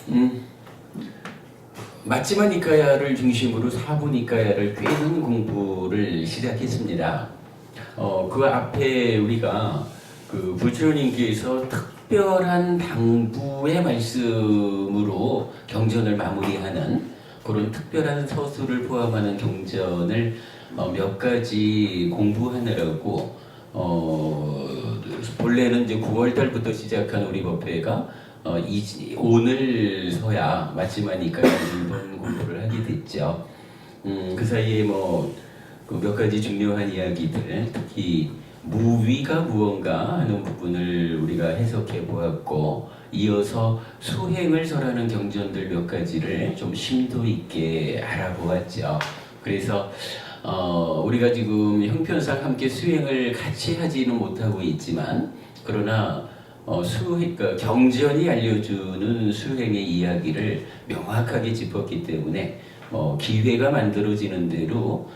음, 마치마니까야를 중심으로 사부니까야를 꿰는 공부를 시작했습니다. 그 앞에 우리가 그 부처님께서 특별한 당부의 말씀으로 경전을 마무리하는 그런 특별한 서술을 포함하는 경전을 몇 가지 공부하느라고 본래는 이제 9월 달부터 시작한 우리 법회가 오늘서야 마치마니까 일본 공부를 하게 됐죠. 그 사이에 그 몇 가지 중요한 이야기들, 특히 무위가 무언가 하는 부분을 우리가 해석해 보았고, 이어서 수행을 설하는 경전들 몇 가지를 좀 심도 있게 알아보았죠. 그래서 우리가 지금 형편상 함께 수행을 같이 하지는 못하고 있지만, 그러나 그러니까 경전이 알려주는 수행의 이야기를 명확하게 짚었기 때문에 기회가 만들어지는 대로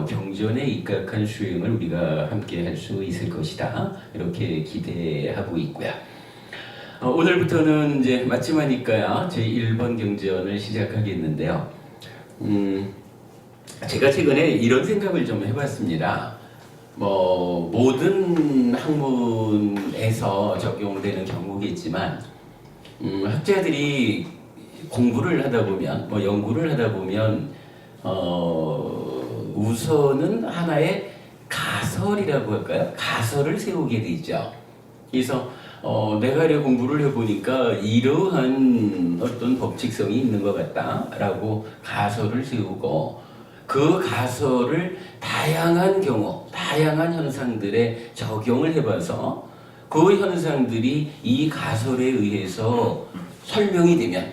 경전에 입각한 수행을 우리가 함께 할 수 있을 것이다, 이렇게 기대하고 있고요. 오늘부터는 이제 마치마니까야 제1번 경전을 시작하겠는데요. 제가 최근에 이런 생각을 좀 해봤습니다. 모든 학문에서 적용되는 경우겠지만, 학자들이 공부를 하다 보면, 연구를 하다 보면, 우선은 하나의 가설이라고 할까요? 가설을 세우게 되죠. 그래서 내가 이렇게 공부를 해보니까 이러한 어떤 법칙성이 있는 것 같다라고 가설을 세우고, 그 가설을 다양한 경우, 다양한 현상들에 적용을 해봐서 그 현상들이 이 가설에 의해서 설명이 되면,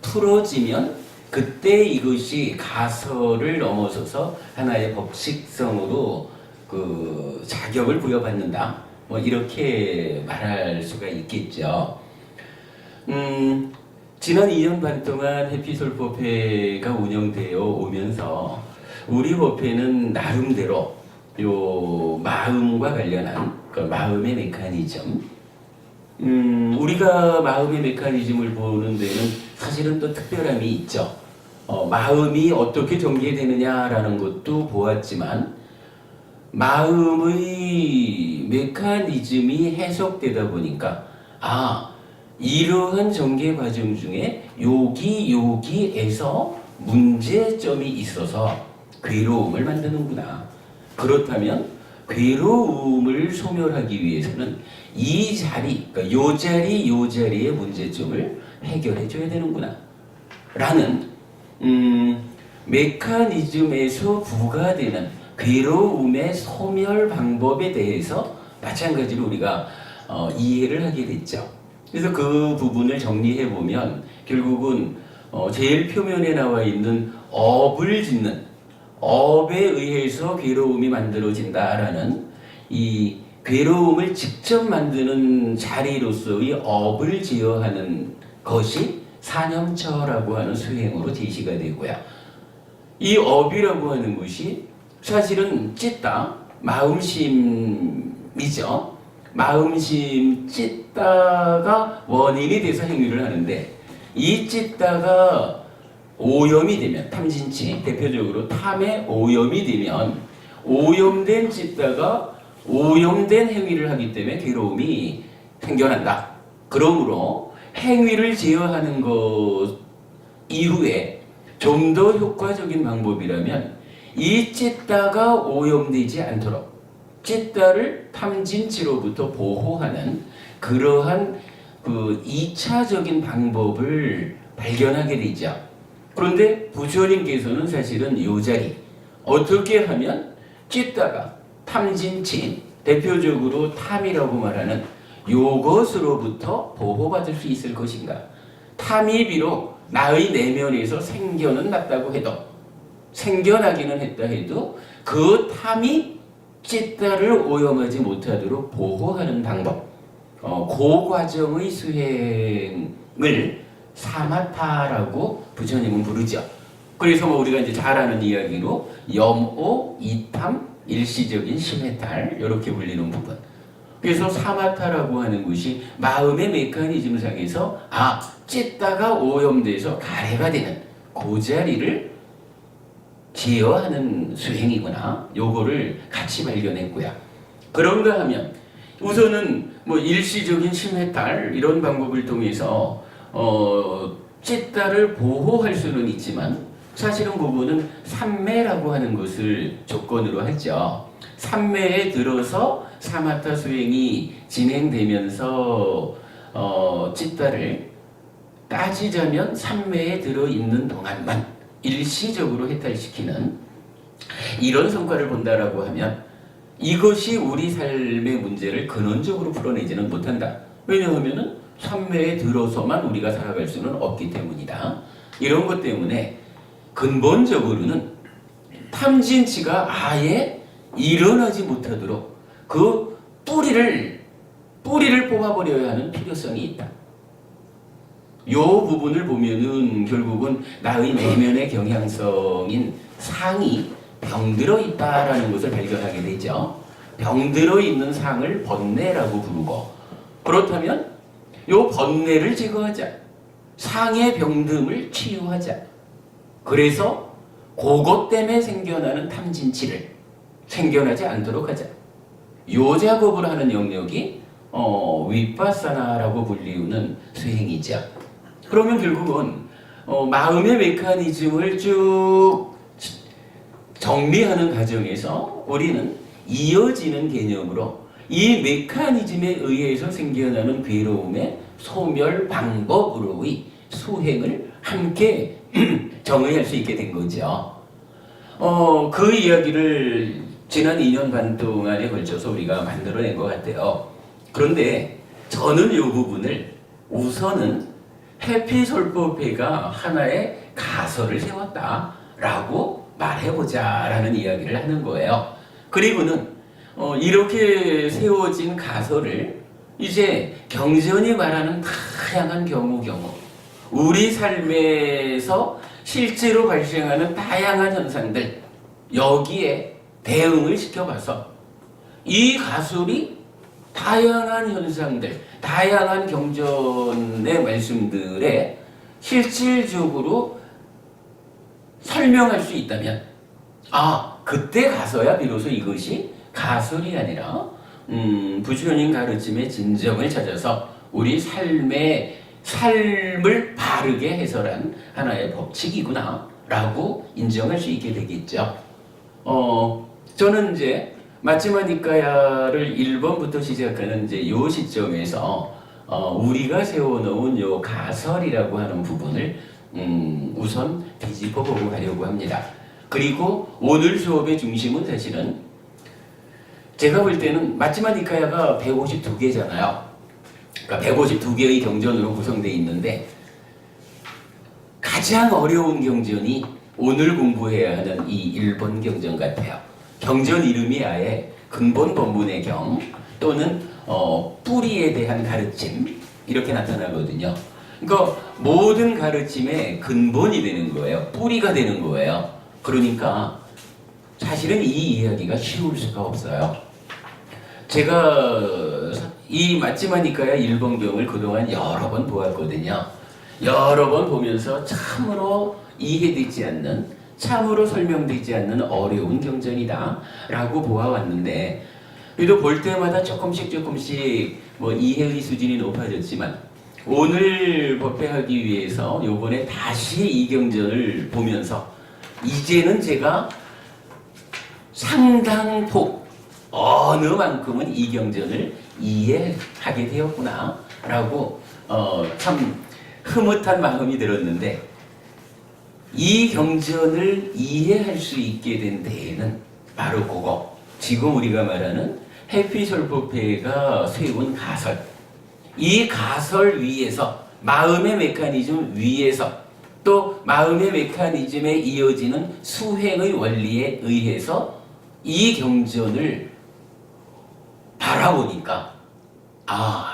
풀어지면, 그때 이것이 가설을 넘어서서 하나의 법칙성으로 그 자격을 부여받는다, 이렇게 말할 수가 있겠죠. 지난 2년 반 동안 해피솔법회가 운영되어 오면서 우리 법회는 나름대로 요 마음과 관련한 그 마음의 메커니즘, 우리가 마음의 메커니즘을 보는 데는 사실은 또 특별함이 있죠. 마음이 어떻게 전개되느냐라는 것도 보았지만, 마음의 메커니즘이 해석되다 보니까 이러한 전개 과정 중에 여기에서 문제점이 있어서 괴로움을 만드는구나. 그렇다면 괴로움을 소멸하기 위해서는 이 자리, 그러니까 요 자리의 문제점을 해결해 줘야 되는구나 라는 메커니즘에서 부과되는 괴로움의 소멸 방법에 대해서 마찬가지로 우리가 이해를 하게 됐죠. 그래서 그 부분을 정리해 보면 결국은 제일 표면에 나와 있는 업을 짓는, 업에 의해서 괴로움이 만들어진다라는 이 괴로움을 직접 만드는 자리로서의 업을 제어하는 것이 사념처라고 하는 수행으로 제시가 되고요. 이 업이라고 하는 것이 사실은 찢다, 마음심이죠. 마음심 찢다가 원인이 돼서 행위를 하는데, 이 찢다가 오염이 되면, 탐진치, 대표적으로 탐에 오염이 되면 오염된 찢다가 오염된 행위를 하기 때문에 괴로움이 생겨난다. 그러므로 행위를 제어하는 것 이후에 좀 더 효과적인 방법이라면 이 찢다가 오염되지 않도록 찢다를 탐진치로부터 보호하는 그러한 그 2차적인 방법을 발견하게 되죠. 그런데 부처님께서는 사실은 이 자리, 어떻게 하면 찢다가 탐진치, 대표적으로 탐이라고 말하는 요것으로부터 보호받을 수 있을 것인가. 탐이 비록 나의 내면에서 생겨났다고 해도, 생겨나기는 했다 해도 그 탐이 찢다를 오염하지 못하도록 보호하는 방법, 그 과정의 수행을 사마타라고 부처님은 부르죠. 그래서 우리가 이제 잘 아는 이야기로 염오, 이탐, 일시적인 심해탈, 이렇게 불리는 부분. 그래서 사마타라고 하는 것이 마음의 메커니즘상에서 찢다가 오염돼서 가래가 되는 그 자리를 제어하는 수행이구나. 요거를 같이 발견했고요. 그런가 하면 우선은 뭐 일시적인 심해탈 이런 방법을 통해서 찢다를 보호할 수는 있지만 사실은 그거는 삼매라고 하는 것을 조건으로 했죠. 삼매에 들어서 사마타 수행이 진행되면서 찢다를 따지자면 삼매에 들어있는 동안만 일시적으로 해탈시키는 이런 성과를 본다라고 하면 이것이 우리 삶의 문제를 근원적으로 풀어내지는 못한다. 왜냐하면 삼매에 들어서만 우리가 살아갈 수는 없기 때문이다. 이런 것 때문에 근본적으로는 탐진치가 아예 일어나지 못하도록 그 뿌리를 뽑아버려야 하는 필요성이 있다. 요 부분을 보면은 결국은 나의 내면의 경향성인 상이 병들어 있다라는 것을 발견하게 되죠. 병들어 있는 상을 번뇌라고 부르고, 그렇다면 요 번뇌를 제거하자. 상의 병듦을 치유하자. 그래서 그것 때문에 생겨나는 탐진치를 생겨나지 않도록 하자. 요 작업을 하는 영역이 위파사나라고 불리우는 수행이죠. 그러면 결국은 마음의 메커니즘을 쭉 정리하는 과정에서 우리는 이어지는 개념으로 이 메커니즘에 의해서 생겨나는 괴로움의 소멸 방법으로의 수행을 함께 정의할 수 있게 된 거죠. 그 이야기를 지난 2년 반 동안에 걸쳐서 우리가 만들어낸 것 같아요. 그런데 저는 이 부분을 우선은 해피솔법회가 하나의 가설을 세웠다라고 말해보자라는 이야기를 하는 거예요. 그리고는 이렇게 세워진 가설을 이제 경전이 말하는 다양한 경우 우리 삶에서 실제로 발생하는 다양한 현상들 여기에 대응을 시켜봐서 이 가설이 다양한 현상들, 다양한 경전의 말씀들에 실질적으로 설명할 수 있다면 그때 가서야 비로소 이것이 가설이 아니라 부처님 가르침의 진정을 찾아서 우리 삶을 바르게 해설한 하나의 법칙이구나 라고 인정할 수 있게 되겠죠. 저는 이제 마치마 니카야를 1번부터 시작하는 이제 요 시점에서 우리가 세워놓은 요 가설이라고 하는 부분을 우선 뒤집어 보고 가려고 합니다. 그리고 오늘 수업의 중심은 사실은 제가 볼 때는 마치마 니카야가 152개잖아요. 그러니까 152개의 경전으로 구성되어 있는데 가장 어려운 경전이 오늘 공부해야 하는 이 1번 경전 같아요. 경전 이름이 아예 근본 본문의 경 또는 뿌리에 대한 가르침 이렇게 나타나거든요. 그러니까 모든 가르침의 근본이 되는 거예요. 뿌리가 되는 거예요. 그러니까 사실은 이 이야기가 쉬울 수가 없어요. 제가 이 마치마 니카야 1번 경을 그동안 여러 번 보았거든요. 여러 번 보면서 참으로 이해되지 않는, 참으로 설명되지 않는 어려운 경전이다 라고 보아왔는데, 그래도 볼 때마다 조금씩 뭐 이해의 수준이 높아졌지만 오늘 법회하기 위해서 요번에 다시 이 경전을 보면서 이제는 제가 상당폭 어느 만큼은 이 경전을 이해하게 되었구나 라고 참 흐뭇한 마음이 들었는데, 이 경전을 이해할 수 있게 된 데에는 바로 그거 지금 우리가 말하는 해피솔법회가 세운 가설, 이 가설 위에서 마음의 메커니즘 위에서 또 마음의 메커니즘에 이어지는 수행의 원리에 의해서 이 경전을 바라보니까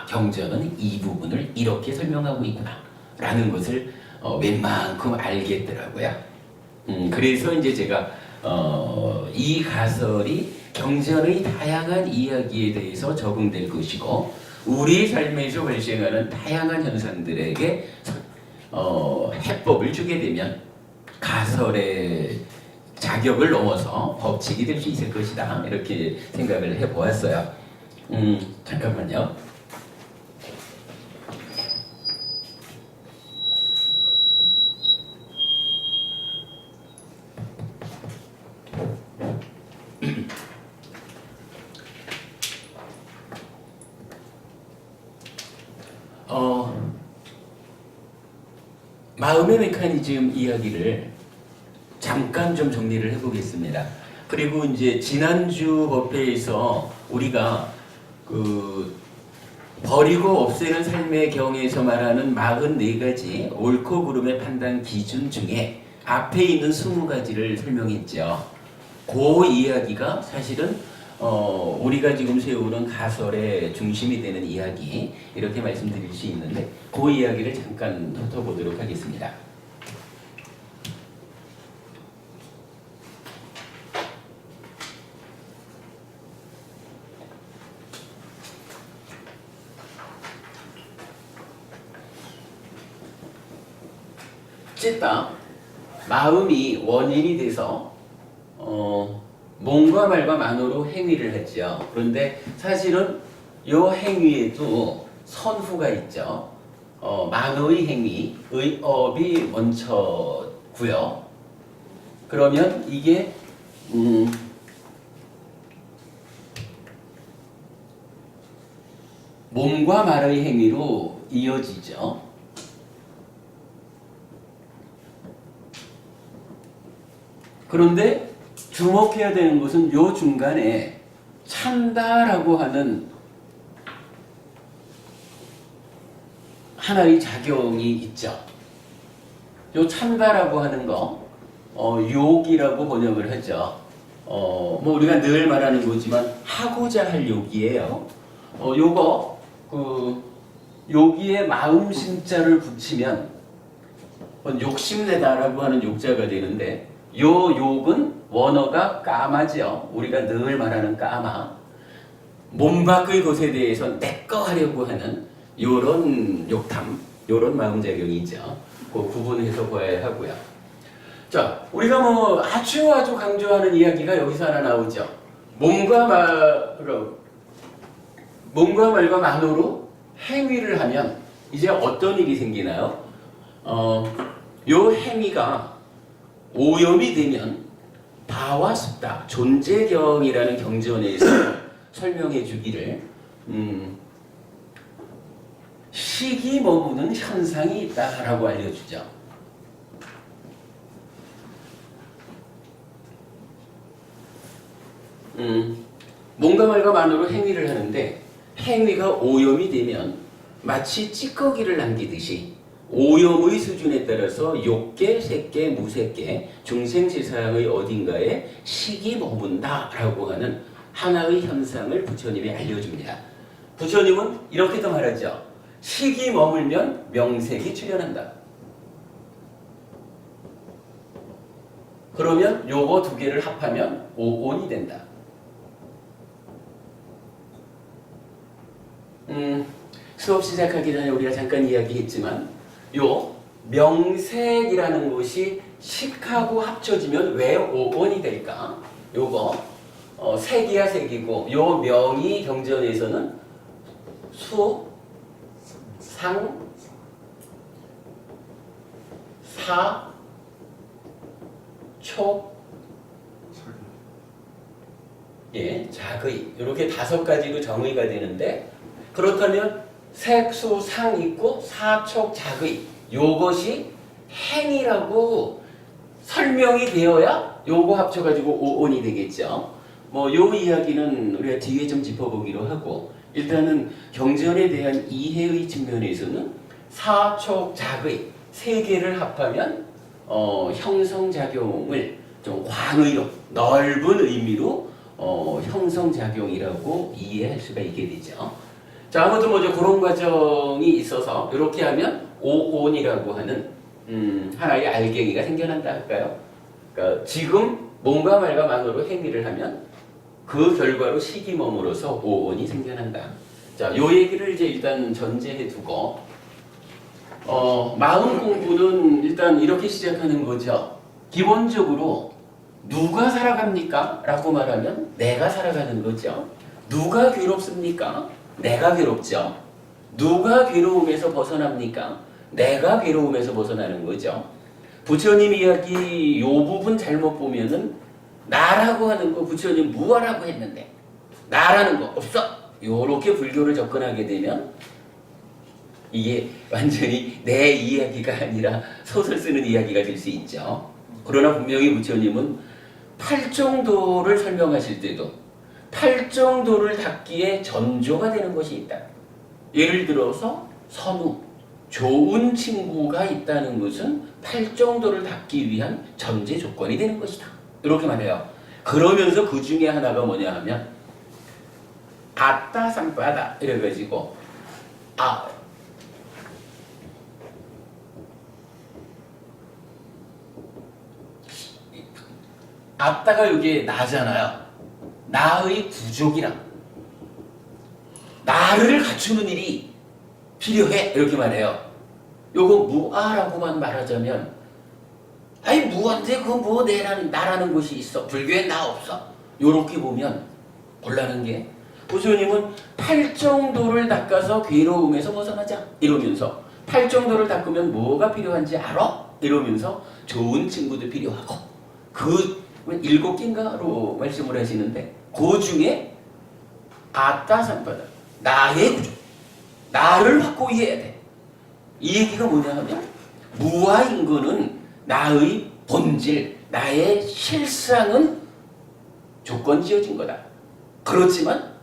경전은 이 부분을 이렇게 설명하고 있구나 라는 것을 웬만큼 알겠더라고요. 그래서 이제 제가 이 가설이 경전의 다양한 이야기에 대해서 적응될 것이고 우리 삶에서 발생하는 다양한 현상들에게 해법을 주게 되면 가설의 자격을 넘어서 법칙이 될 수 있을 것이다. 이렇게 생각을 해보았어요. 잠깐만요. 마음의 메커니즘 이야기를 잠깐 좀 정리를 해보겠습니다. 그리고 이제 지난주 법회에서 우리가 버리고 없애는 삶의 경에서 말하는 44가지 옳고 그름의 판단 기준 중에 앞에 있는 20가지를 설명했죠. 그 이야기가 사실은 우리가 지금 세우는 가설의 중심이 되는 이야기, 이렇게 말씀드릴 수 있는데 그 이야기를 잠깐 훑어보도록 하겠습니다. 어쨌다 마음이 원인이 돼서 몸과 말과 만으로 행위를 했죠. 그런데 사실은 이 행위에도 선후가 있죠. 만의 행위, 의업이 먼저고요. 그러면 이게 몸과 말의 행위로 이어지죠. 그런데 주목해야 되는 것은 요 중간에 찬다라고 하는 하나의 작용이 있죠. 요 찬다라고 하는 거, 욕이라고 번역을 하죠. 뭐 우리가 늘 말하는 거지만 하고자 할 욕이에요. 요거 여기에 마음 심자를 붙이면 욕심내다라고 하는 욕자가 되는데, 요 욕은 원어가 까마죠. 우리가 늘 말하는 까마. 몸 밖의 것에 대해서 내꺼 하려고 하는 요런 욕탐, 요런 마음작용이죠. 그 구분해서 봐야 하고요. 자, 우리가 뭐 아주 강조하는 이야기가 여기서 하나 나오죠. 몸과 말과 만으로 행위를 하면 이제 어떤 일이 생기나요? 요 행위가 오염이 되면 다와 습다, 존재경이라는 경전에서 설명해 주기를 식이 머무는 현상이 있다라고 알려주죠. 몸과 말과 만으로 행위를 하는데 행위가 오염이 되면 마치 찌꺼기를 남기듯이 오염의 수준에 따라서 욕계, 색계, 무색계, 중생세상의 어딘가에 식이 머문다라고 하는 하나의 현상을 부처님이 알려줍니다. 부처님은 이렇게도 말하죠. 식이 머물면 명색이 출현한다. 그러면 요거 두 개를 합하면 오온이 된다. 수업 시작하기 전에 우리가 잠깐 이야기했지만 요 명색이라는 것이 식하고 합쳐지면 왜 오온이 될까? 요거 색이야 색이고, 요 명이 경전에서는 수, 상, 사, 촉, 작의, 이렇게 5가지로 정의가 되는데, 그렇다면 색, 수, 상 있고 사촉, 작의, 요것이 행이라고 설명이 되어야 요거 합쳐가지고 오온이 되겠죠. 뭐 요 이야기는 우리가 뒤에 좀 짚어보기로 하고, 일단은 경전에 대한 이해의 측면에서는 사촉, 작의 세 개를 합하면 형성작용을 좀 광의로 넓은 의미로 형성작용이라고 이해할 수가 있게 되죠. 자, 아무튼 뭐죠, 그런 과정이 있어서 이렇게 하면 오온이라고 하는 하나의 알갱이가 생겨난다 할까요? 그러니까 지금 몸과 말과 만으로 행위를 하면 그 결과로 식이 머물어서 오온이 생겨난다. 자, 요 얘기를 이제 일단 전제해 두고 마음 공부는 일단 이렇게 시작하는 거죠. 기본적으로 누가 살아갑니까? 라고 말하면 내가 살아가는 거죠. 누가 괴롭습니까? 내가 괴롭죠. 누가 괴로움에서 벗어납니까? 내가 괴로움에서 벗어나는 거죠. 부처님 이야기 요 부분 잘못 보면은 나라고 하는 거 부처님 무아라고 했는데 나라는 거 없어. 요렇게 불교를 접근하게 되면 이게 완전히 내 이야기가 아니라 소설 쓰는 이야기가 될 수 있죠. 그러나 분명히 부처님은 팔정도를 설명하실 때도 팔정도를 닦기에 전조가 되는 것이 있다. 예를 들어서 선우, 좋은 친구가 있다는 것은 팔정도를 닦기 위한 전제 조건이 되는 것이다. 이렇게 말해요. 그러면서 그 중에 하나가 뭐냐 하면 아따 삼빠다 이래가지고 아따가 여기 나잖아요. 나의 부족이랑 나를 갖추는 일이 필요해 이렇게 말해요. 요거 무아라고만 말하자면 아니 무한데 그 뭐 나라는 것이 있어. 불교에 나 없어. 요렇게 보면 곤란한 게 부처님은 팔정도를 닦아서 괴로움에서 벗어나자 이러면서 팔정도를 닦으면 뭐가 필요한지 알아? 이러면서 좋은 친구도 필요하고 그 7개인가로 말씀을 하시는데 그 중에 아따삼바다 나의 구조 나를 확고히 해야 돼. 이 얘기가 뭐냐 하면 무아인거는 나의 본질 나의 실상은 조건 지어진 거다. 그렇지만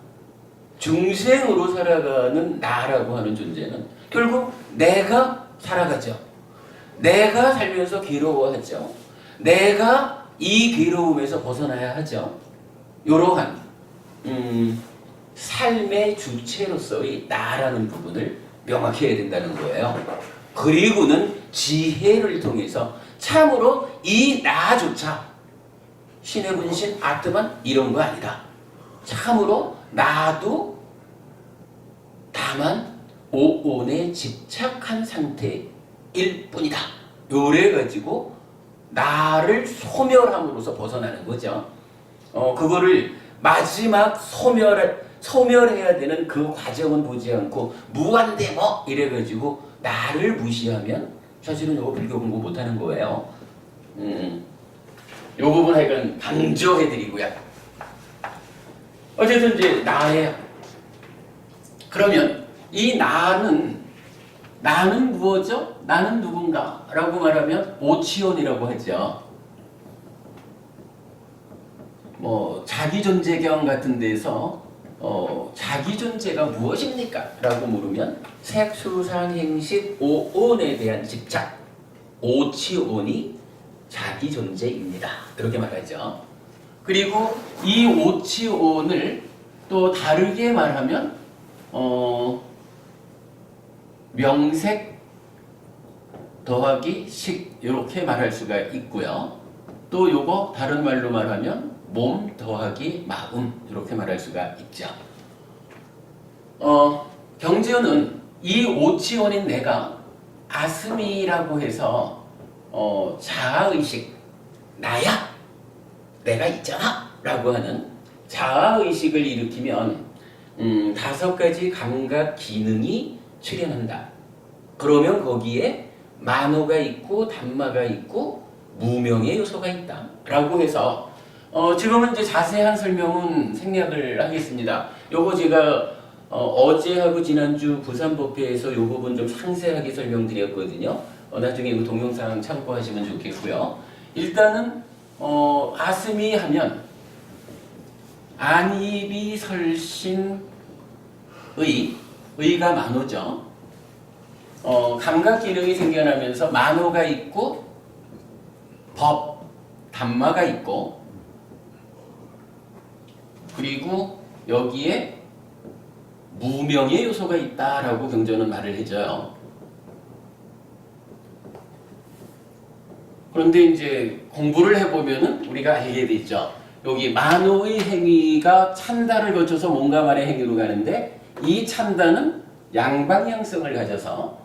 중생으로 살아가는 나라고 하는 존재는 결국 내가 살아가죠. 내가 살면서 괴로워하죠. 내가 이 괴로움에서 벗어나야 하죠. 이러한 삶의 주체로서의 나라는 부분을 명확히 해야 된다는 거예요. 그리고는 지혜를 통해서 참으로 이 나조차 신의 분신 아트만 이런 거 아니다. 참으로 나도 다만 오온에 집착한 상태일 뿐이다. 요래 가지고 나를 소멸함으로써 벗어나는 거죠. 그거를 마지막 소멸해야 되는 그 과정은 보지 않고 무한대 뭐 이래가지고 나를 무시하면 사실은 요거 불교 공부 못하는 거예요. 요 부분 하여간 강조해드리고요. 어쨌든 이제 나예요. 그러면 이 나는 무엇이죠? 나는 누군가? 라고 말하면 오치원이라고 하죠. 뭐 자기존재경 같은 데서 자기 존재가 무엇입니까? 라고 물으면 색수상행식 오온에 대한 집착 오치온이 자기 존재입니다. 이렇게 말하죠. 그리고 이 오치온을 또 다르게 말하면 명색 더하기 식 이렇게 말할 수가 있고요. 또 요거 다른 말로 말하면 몸 더하기 마음 이렇게 말할 수가 있죠. 경전은 이 오치원인 내가 아스미라고 해서 자아의식 나야 내가 있잖아 라고 하는 자아의식을 일으키면 5가지 감각 기능이 출현한다. 그러면 거기에 만호가 있고 단마가 있고 무명의 요소가 있다 라고 해서 지금은 이제 자세한 설명은 생략을 하겠습니다. 요거 제가 어제하고 지난주 부산법회에서 요 부분 좀 상세하게 설명드렸거든요. 나중에 그 동영상 참고하시면 좋겠고요. 일단은 아스미 하면 안이비 설신의 의가 만호죠. 감각 기능이 생겨나면서 만호가 있고 법, 단마가 있고 그리고 여기에 무명의 요소가 있다라고 경전은 말을 해줘요. 그런데 이제 공부를 해보면은 우리가 알게 되죠. 여기 만호의 행위가 찬다를 거쳐서 뭔가 말의 행위로 가는데 이 찬다는 양방향성을 가져서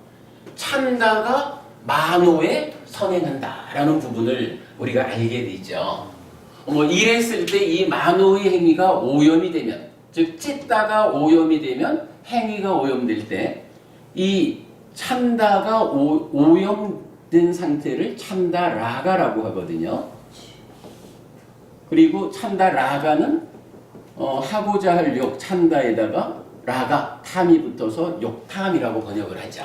찬다가 만호에 선행한다라는 부분을 우리가 알게 되죠. 이랬을 때 이 만호의 행위가 오염이 되면, 즉 찢다가 오염이 되면 행위가 오염될 때 이 찬다가 오염된 상태를 찬다라가라고 하거든요. 그리고 찬다라가는 하고자 할 욕 찬다에다가 라가 탐이 붙어서 욕탐이라고 번역을 하죠.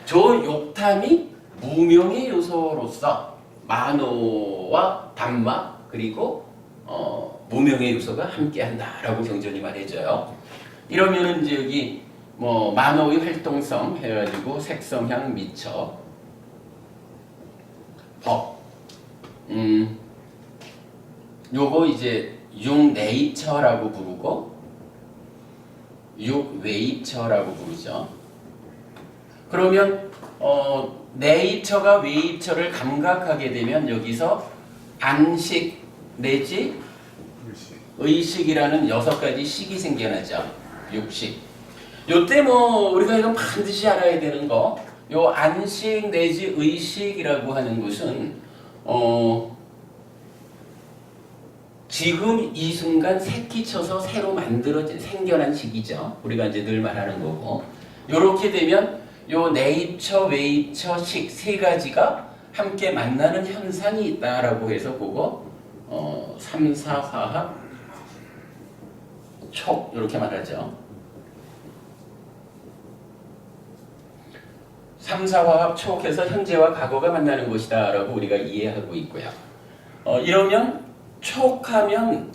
저 욕탐이 무명의 요소로서 만호와 담마 그리고 무명의 요소가 함께한다라고 경전이 말해줘요. 이러면은 이제 여기 만호의 활동성 해가지고 색성향 미처 법 요거 이제 육네이처라고 부르고 육웨이처라고 부르죠. 그러면 네이처가 웨이처를 감각하게 되면 여기서 안식 내지 의식이라는 6가지 식이 생겨나죠. 육식. 요때 우리가 이건 반드시 알아야 되는 거, 요 안식 내지 의식이라고 하는 것은 지금 이 순간 새끼쳐서 새로 만들어진 생겨난 식이죠. 우리가 이제 늘 말하는 거고. 요렇게 되면 요 네이처, 웨이처, 식 세 가지가 함께 만나는 현상이 있다라고 해서 그거 3, 4 화합 촉 이렇게 말하죠. 3, 4 화합 촉해서 현재와 과거가 만나는 것이다 라고 우리가 이해하고 있고요. 이러면 촉하면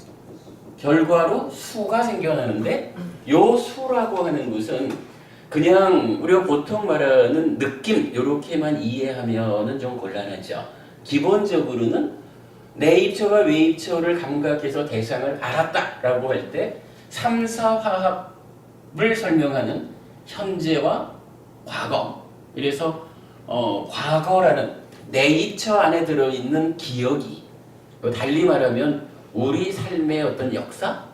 결과로 수가 생겨나는데 요 수라고 하는 것은 그냥 우리가 보통 말하는 느낌 이렇게만 이해하면은 좀 곤란하죠. 기본적으로는 네이처가 웨이처를 감각해서 대상을 알았다라고 할 때 3, 4 화합을 설명하는 현재와 과거. 그래서 과거라는 네이처 안에 들어있는 기억이 달리 말하면 우리 삶의 어떤 역사,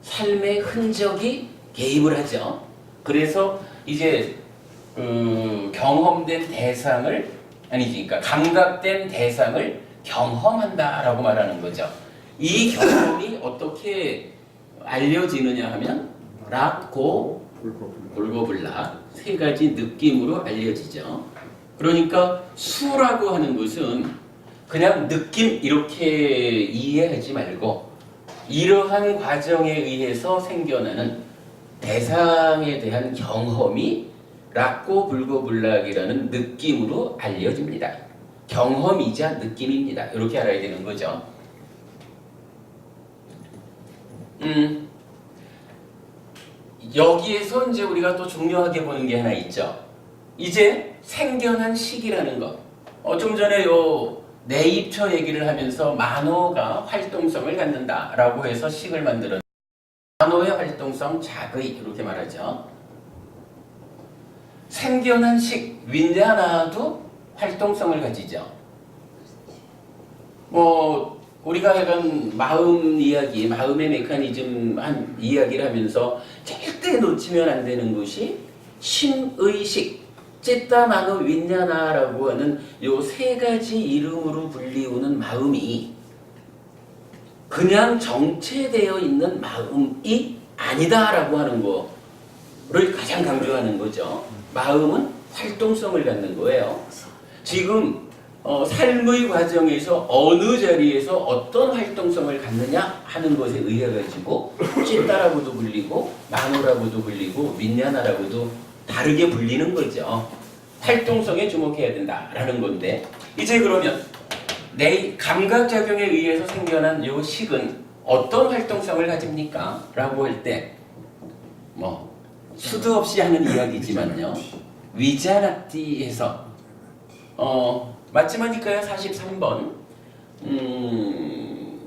삶의 흔적이 개입을 하죠. 그래서 이제 경험된 대상을 그러니까 감각된 대상을 경험한다라고 말하는 거죠. 이 경험이 어떻게 알려지느냐 하면 락고 볼고블락 세 가지 느낌으로 알려지죠. 그러니까 수라고 하는 것은 그냥 느낌 이렇게 이해하지 말고 이러한 과정에 의해서 생겨나는 대상에 대한 경험이 락고 불고불락이라는 느낌으로 알려집니다. 경험이자 느낌입니다. 이렇게 알아야 되는 거죠. 여기에서 이제 우리가 또 중요하게 보는 게 하나 있죠. 이제 생겨난 식이라는 것. 좀 전에 요 네이처 얘기를 하면서 만호가 활동성을 갖는다라고 해서 식을 만들었는데 만호의 활동성 작의 이렇게 말하죠. 생겨난 식, 윈냐나도 활동성을 가지죠. 우리가 약간 마음 이야기, 마음의 메커니즘 한 이야기를 하면서 절대 놓치면 안 되는 것이 심의식, 찌따마노 윈냐나라고 하는 요 세 가지 이름으로 불리우는 마음이 그냥 정체되어 있는 마음이 아니다라고 하는 거를 가장 강조하는 거죠. 마음은 활동성을 갖는 거예요. 지금 삶의 과정에서 어느 자리에서 어떤 활동성을 갖느냐 하는 것에 의해 가지고 찌따라고도 불리고 마노라고도 불리고 윈냐나라고도 다르게 불리는 거죠. 활동성에 주목해야 된다라는 건데 이제 그러면 내 감각작용에 의해서 생겨난 이 식은 어떤 활동성을 가집니까? 라고 할 때 수도 없이 하는 이야기지만요. 위자나티에서 맞지만일까요? 43번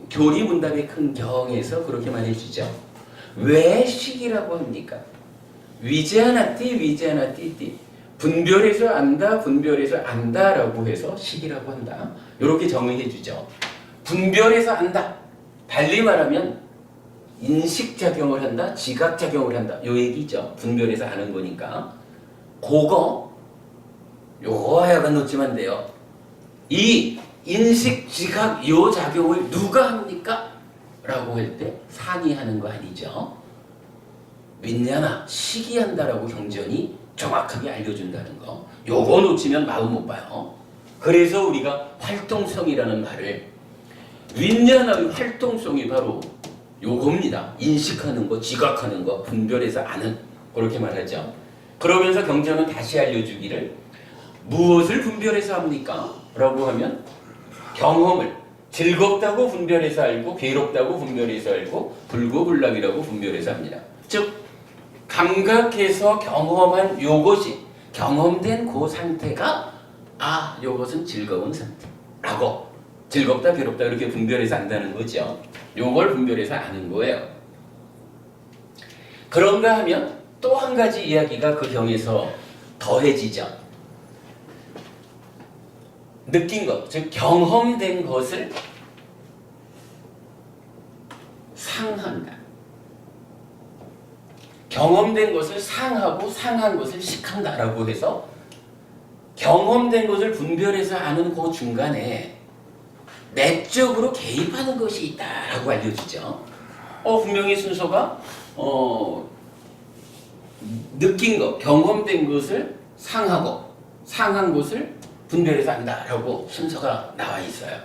교리문답의 큰 경에서 그렇게 말해주죠. 왜 식이라고 합니까? 위자나티 분별해서 안다, 분별해서 안다라고 해서 식이라고 한다. 이렇게 정의해 주죠. 분별해서 안다. 달리 말하면 인식작용을 한다, 지각작용을 한다. 요 얘기죠. 분별해서 아는 거니까. 그거 요거 하여간 놓치면 돼요. 이 인식, 지각, 요 작용을 누가 합니까? 라고 할 때 상이 하는 거 아니죠. 윈냐나 시기한다라고 경전이 정확하게 알려준다는 거. 요거 놓치면 마음 못 봐요. 그래서 우리가 활동성이라는 말을, 윈냐나의 활동성이 바로 요겁니다. 인식하는 거, 지각하는 거, 분별해서 아는, 그렇게 말하죠. 그러면서 경전은 다시 알려주기를, 무엇을 분별해서 합니까? 라고 하면 경험을 즐겁다고 분별해서 알고, 괴롭다고 분별해서 알고, 불고불락이라고 분별해서 합니다. 즉 감각해서 경험한 요것이, 경험된 그 상태가 요것은 즐거운 상태라고, 즐겁다 괴롭다 이렇게 분별해서 안다는 거죠. 요걸 분별해서 아는 거예요. 그런가 하면 또 한 가지 이야기가 그 경에서 더해지죠. 느낀 것, 즉 경험된 것을 상한다. 경험된 것을 상하고 상한 것을 식한다라고 해서 경험된 것을 분별해서 아는 그 중간에 내적으로 개입하는 것이 있다라고 알려주죠. 분명히 순서가 느낀 것, 경험된 것을 상하고 상한 것을 분별해서 안다라고 순서가 나와 있어요.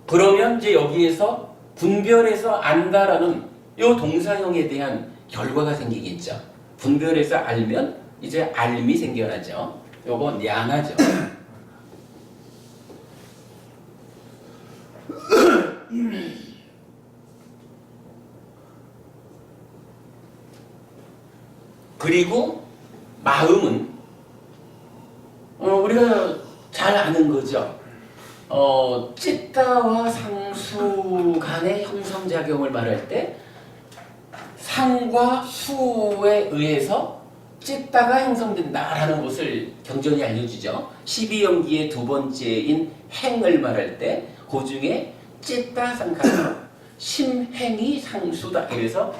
그러면 이제 여기에서 분별해서 안다라는 이 동사형에 대한 결과가 생기겠죠. 분별해서 알면 이제 알미 생겨나죠. 요거 냐나죠. 그리고 마음은 우리가 잘 아는 거죠. 찌따와 상수 간의 형성작용을 말할 때 상과 수에 의해서 찌따가 형성된다라는 것을 경전이 알려주죠. 12연기의 두 번째인 행을 말할 때 그 중에 찌따 상카다, 심행이 상수다. 그래서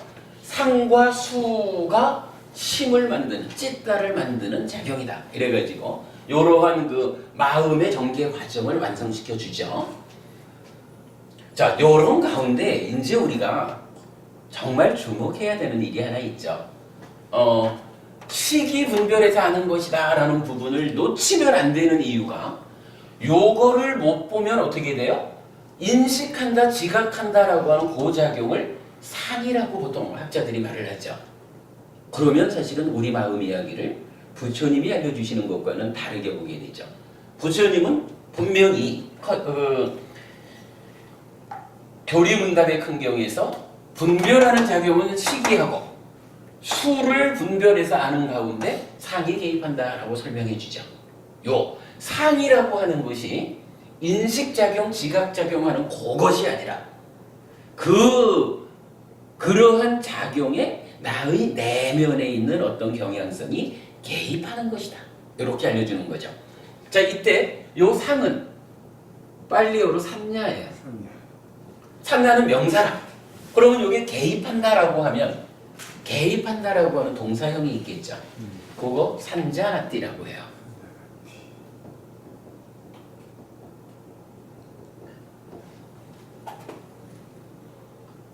상과 수가 심을 만드는, 찌따를 만드는 작용이다. 이래가지고 이러한 그 마음의 전개 과정을 완성시켜 주죠. 자, 이런 가운데 이제 우리가 정말 주목해야 되는 일이 하나 있죠. 시기 분별해서 아는 것이다 라는 부분을 놓치면 안 되는 이유가, 요거를 못 보면 어떻게 돼요? 인식한다, 지각한다 라고 하는 그 작용을 상이라고 보통 학자들이 말을 하죠. 그러면 사실은 우리 마음 이야기를 부처님이 알려주시는 것과는 다르게 보게 되죠. 부처님은 분명히 교리문답의 큰 경에서 분별하는 작용은 시기하고 수를 분별해서 아는 가운데 상이 개입한다라고 설명해 주죠. 요 상이라고 하는 것이 인식작용, 지각작용하는 그것이 아니라 그러한 작용에 나의 내면에 있는 어떤 경향성이 개입하는 것이다. 이렇게 알려주는 거죠. 자, 이때 요 상은 빨리어로 삼냐예요. 삼냐는 명사라. 그러면 이게 개입한다라고 하면, 개입한다라고 하는 동사형이 있겠죠. 그거 산자나띠라고 해요.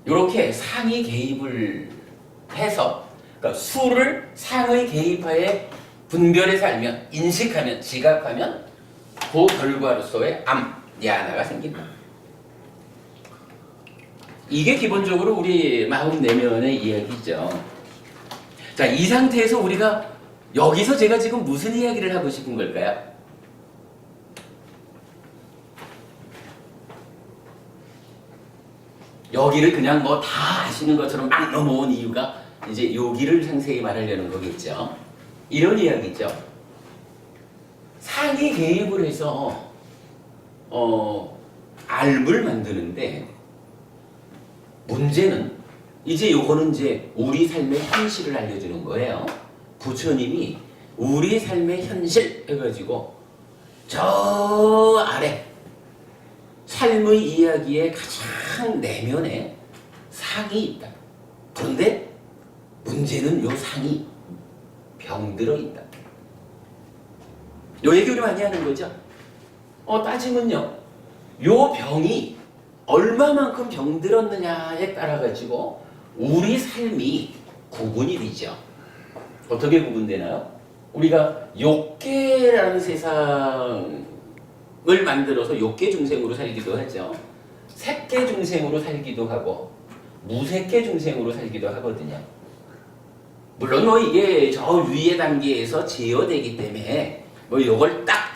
이렇게 상이 개입을 해서, 그러니까 수를 상의 개입하에 분별해서 알면, 인식하면, 지각하면 그 결과로서의 냐나가 생긴다. 이게 기본적으로 우리 마음 내면의 이야기죠. 자, 이 상태에서 우리가 여기서 제가 지금 무슨 이야기를 하고 싶은 걸까요? 여기를 그냥 뭐 다 아시는 것처럼 막 넘어온 이유가 이제 여기를 상세히 말하려는 거겠죠. 이런 이야기죠. 상이 개입을 해서 알을 만드는데, 문제는 이제 요거는 이제 우리 삶의 현실을 알려주는 거예요. 부처님이 우리 삶의 현실 해가지고 저 아래 삶의 이야기의 가장 내면에 상이 있다. 그런데 문제는 요 상이 병들어 있다. 요 얘기 우리 많이 하는 거죠. 따지면요. 요 병이 얼마만큼 병들었느냐에 따라 가지고 우리 삶이 구분이 되죠. 어떻게 구분되나요? 우리가 욕계라는 세상을 만들어서 욕계 중생으로 살기도 하죠. 색계 중생으로 살기도 하고 무색계 중생으로 살기도 하거든요. 물론 뭐 이게 저 위의 단계에서 제어되기 때문에 뭐 이걸 딱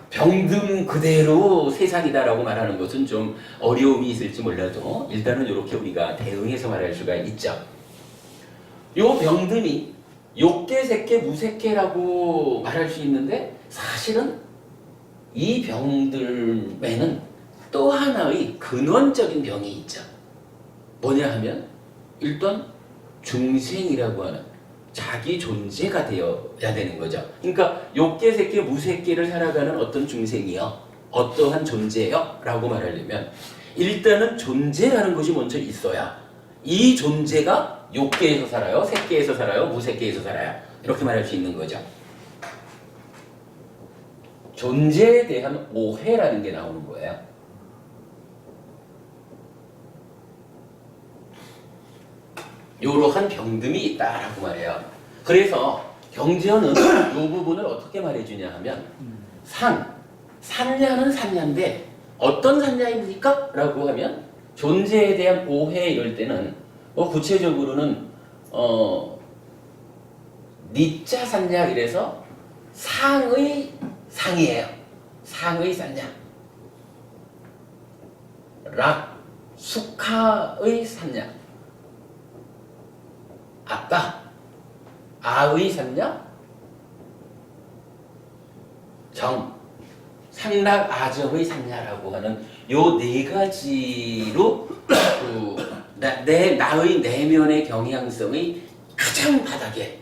병든 그대로 세상이다라고 말하는 것은 좀 어려움이 있을지 몰라도 일단은 이렇게 우리가 대응해서 말할 수가 있죠. 요 병듦이 욕계, 색계, 무색계라고 말할 수 있는데 사실은 이 병들에는 또 하나의 근원적인 병이 있죠. 뭐냐 하면 일단 중생이라고 하는 자기 존재가 되어야 되는 거죠. 그러니까 욕계, 색계, 무색계를 살아가는 어떤 중생이요, 어떠한 존재요 라고 말하려면 일단은 존재라는 것이 먼저 있어야 이 존재가 욕계에서 살아요, 색계에서 살아요, 무색계에서 살아요 이렇게 말할 수 있는 거죠. 존재에 대한 오해라는 게 나오는 거예요. 이러한 병듦이 있다라고 말해요. 그래서 경전은 이 부분을 어떻게 말해주냐 하면 산야는 산야인데 어떤 산야입니까? 라고 하면 존재에 대한 오해 이럴 때는 구체적으로는 니자 산야 이래서 상의 상이에요. 상의 산야. 락 숙하의 산야. 아까 아의 산야, 정, 상락 아정의 산야라고 하는 요 네 가지로 나의 내면의 경향성의 가장 바닥에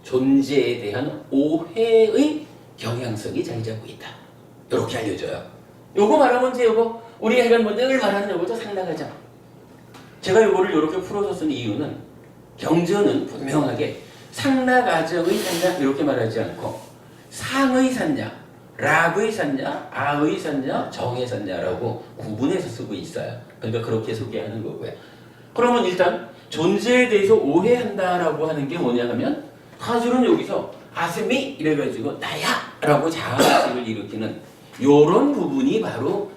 존재에 대한 오해의 경향성이 자리 잡고 있다. 이렇게 알려줘요. 요거 말하면 이제 요거 우리 해간 늘 말하는 요거죠. 상락아정. 제가 요거를 이렇게 풀어서 쓴 이유는 경전은 분명하게 상락아정의 산야 이렇게 말하지 않고 상의 산야, 락의 산야, 아의 산야, 정의 산야라고 구분해서 쓰고 있어요. 그러니까 그렇게 소개하는 거고요. 그러면 일단 존재에 대해서 오해한다라고 하는 게 뭐냐 하면 사실은 여기서 아스미 이래가지고 나야 라고 자아의식을 일으키는 요런 부분이 바로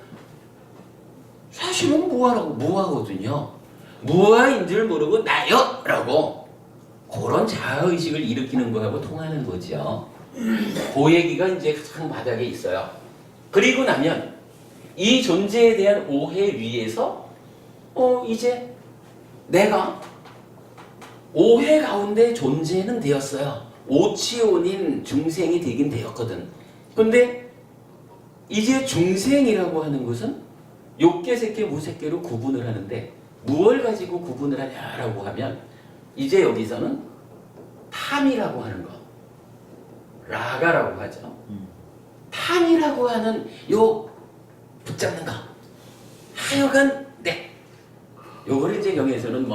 사실은 무아거든요. 무아인 줄 모르고 나요! 라고 그런 자아의식을 일으키는 거하고 통하는 거죠. 그 얘기가 이제 상 바닥에 있어요. 그리고 나면 이 존재에 대한 오해 위에서 이제 내가 오해 가운데 존재는 되었어요. 오치온인 중생이 되긴 되었거든. 근데 이제 중생이라고 하는 것은 욕계, 색계, 무색계로 구분을 하는데 무엇을 가지고 구분을 하냐라고 하면 이제 여기서는 탐이라고 하는 거, 라가라고 하죠. 탐이라고 하는 요 붙잡는 거, 하여간 요거를 이제 여기에서는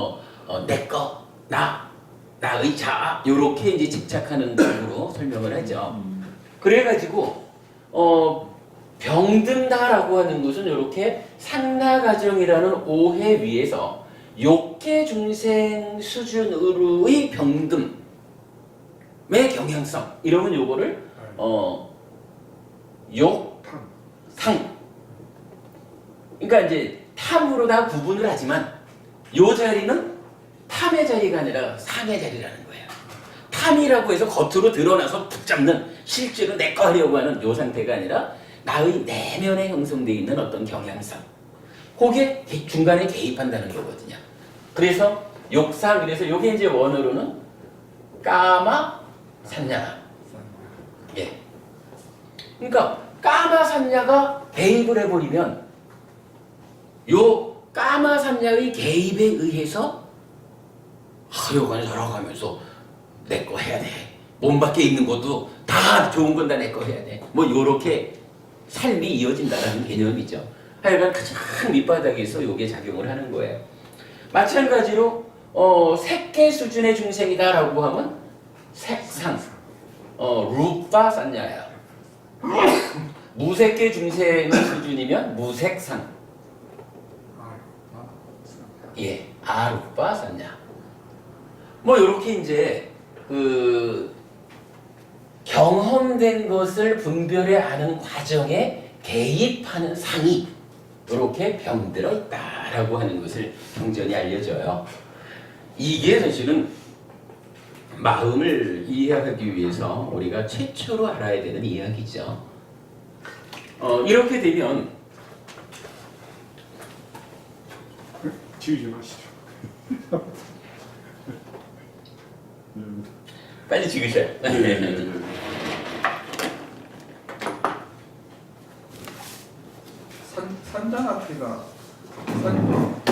내거, 나의 자아 요렇게 이제 집착하는 식으로 설명을 하죠. 그래가지고 병든다라고 하는 것은 이렇게 상락아정이라는 오해 위에서 욕계 중생 수준으로의 병듦의 경향성 이러면 요거를 상 그러니까 이제 탐으로 다 구분을 하지만 요 자리는 탐의 자리가 아니라 상의 자리라는 거예요. 탐이라고 해서 겉으로 드러나서 붙잡는 실제로 내거 하려고 하는 요 상태가 아니라 나의 내면에 형성되어 있는 어떤 경향성 그게 중간에 개입한다는 거거든요. 그래서 욕상 그래서 요게 이제 원어로는 까마 산야. 예. 그러니까 까마 산야가 개입을 해버리면 요 까마 산야의 개입에 의해서 하여간에 살아가면서 내 거 해야 돼. 몸 밖에 있는 것도 다 좋은 건 다 내 거 해야 돼. 요렇게 삶이 이어진다는 개념이죠. 하여간 가장 밑바닥에서 요게 작용을 하는 거예요. 마찬가지로 색계 수준의 중생이다라고 하면 색상, 루파 산야야. 무색계 중생의 수준이면 무색상. 예, 아루빠 산냐. 뭐 이렇게 이제 그 경험된 것을 분별해 아는 과정에 개입하는 상이 이렇게 병들어 있다라고 하는 것을 경전이 알려줘요. 이게 사실은 마음을 이해하기 위해서 우리가 최초로 알아야 되는 이야기죠. 이렇게 되면 지우지 마시죠. 빨리 지으셔요. 산자나티가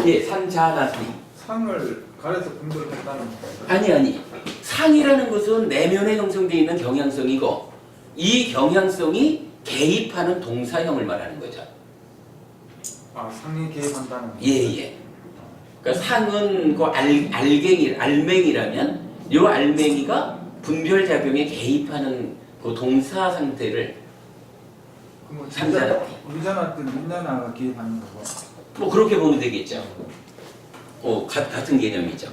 예, 산자나티. 상을 가려서 분별했다는 거예요. 아니. 상이라는 것은 내면에 형성되어 있는 경향성이고 이 경향성이 개입하는 동사형을 말하는 거죠. 아, 상이 개입한다는 거예요. 예. 그러니까 상은 그 알맹이라면 이 알맹이가 분별작용에 개입하는 그 동사 상태를 산자나티. 위자나티는 민자나가 개입하는 거고. 뭐 그렇게 보면 되겠죠. 같은 개념이죠.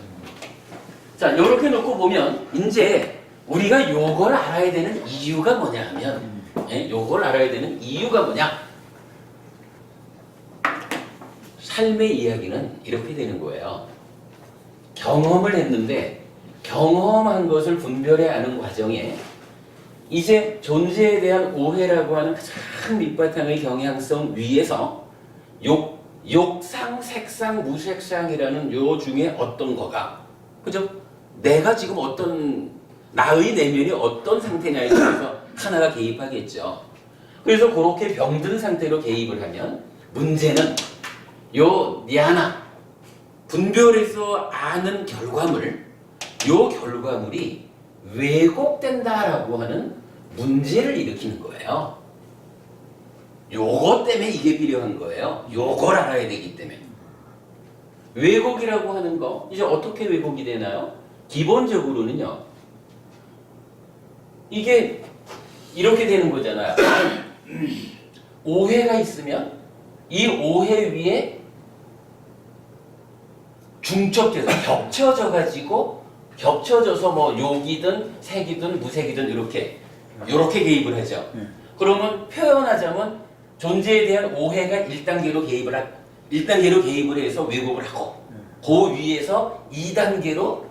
자, 이렇게 놓고 보면 이제 우리가 요걸 알아야 되는 이유가 뭐냐 하면 요걸 알아야 되는 이유가 뭐냐? 삶의 이야기는 이렇게 되는 거예요. 경험을 했는데 경험한 것을 분별해 아는 과정에 이제 존재에 대한 오해라고 하는 가장 밑바탕의 경향성 위에서 욕상, 색상, 무색상이라는 요 중에 어떤 거가 그죠? 내가 지금 나의 내면이 어떤 상태냐에 따라서 하나가 개입하겠죠. 그래서 그렇게 병든 상태로 개입을 하면 문제는 요 니하나 분별해서 아는 요 결과물이 왜곡된다라고 하는 문제를 일으키는 거예요. 요것 때문에 이게 필요한 거예요. 요걸 알아야 되기 때문에. 왜곡이라고 하는 거 이제 어떻게 왜곡이 되나요? 기본적으로는요. 이게 이렇게 되는 거잖아요. 오해가 있으면 이 오해 위에 중첩돼서 겹쳐져서 뭐 욕이든 색이든 무색이든 이렇게 개입을 하죠. 그러면 표현하자면 존재에 대한 오해가 1단계로 개입을 해서 왜곡을 하고 그 위에서 2단계로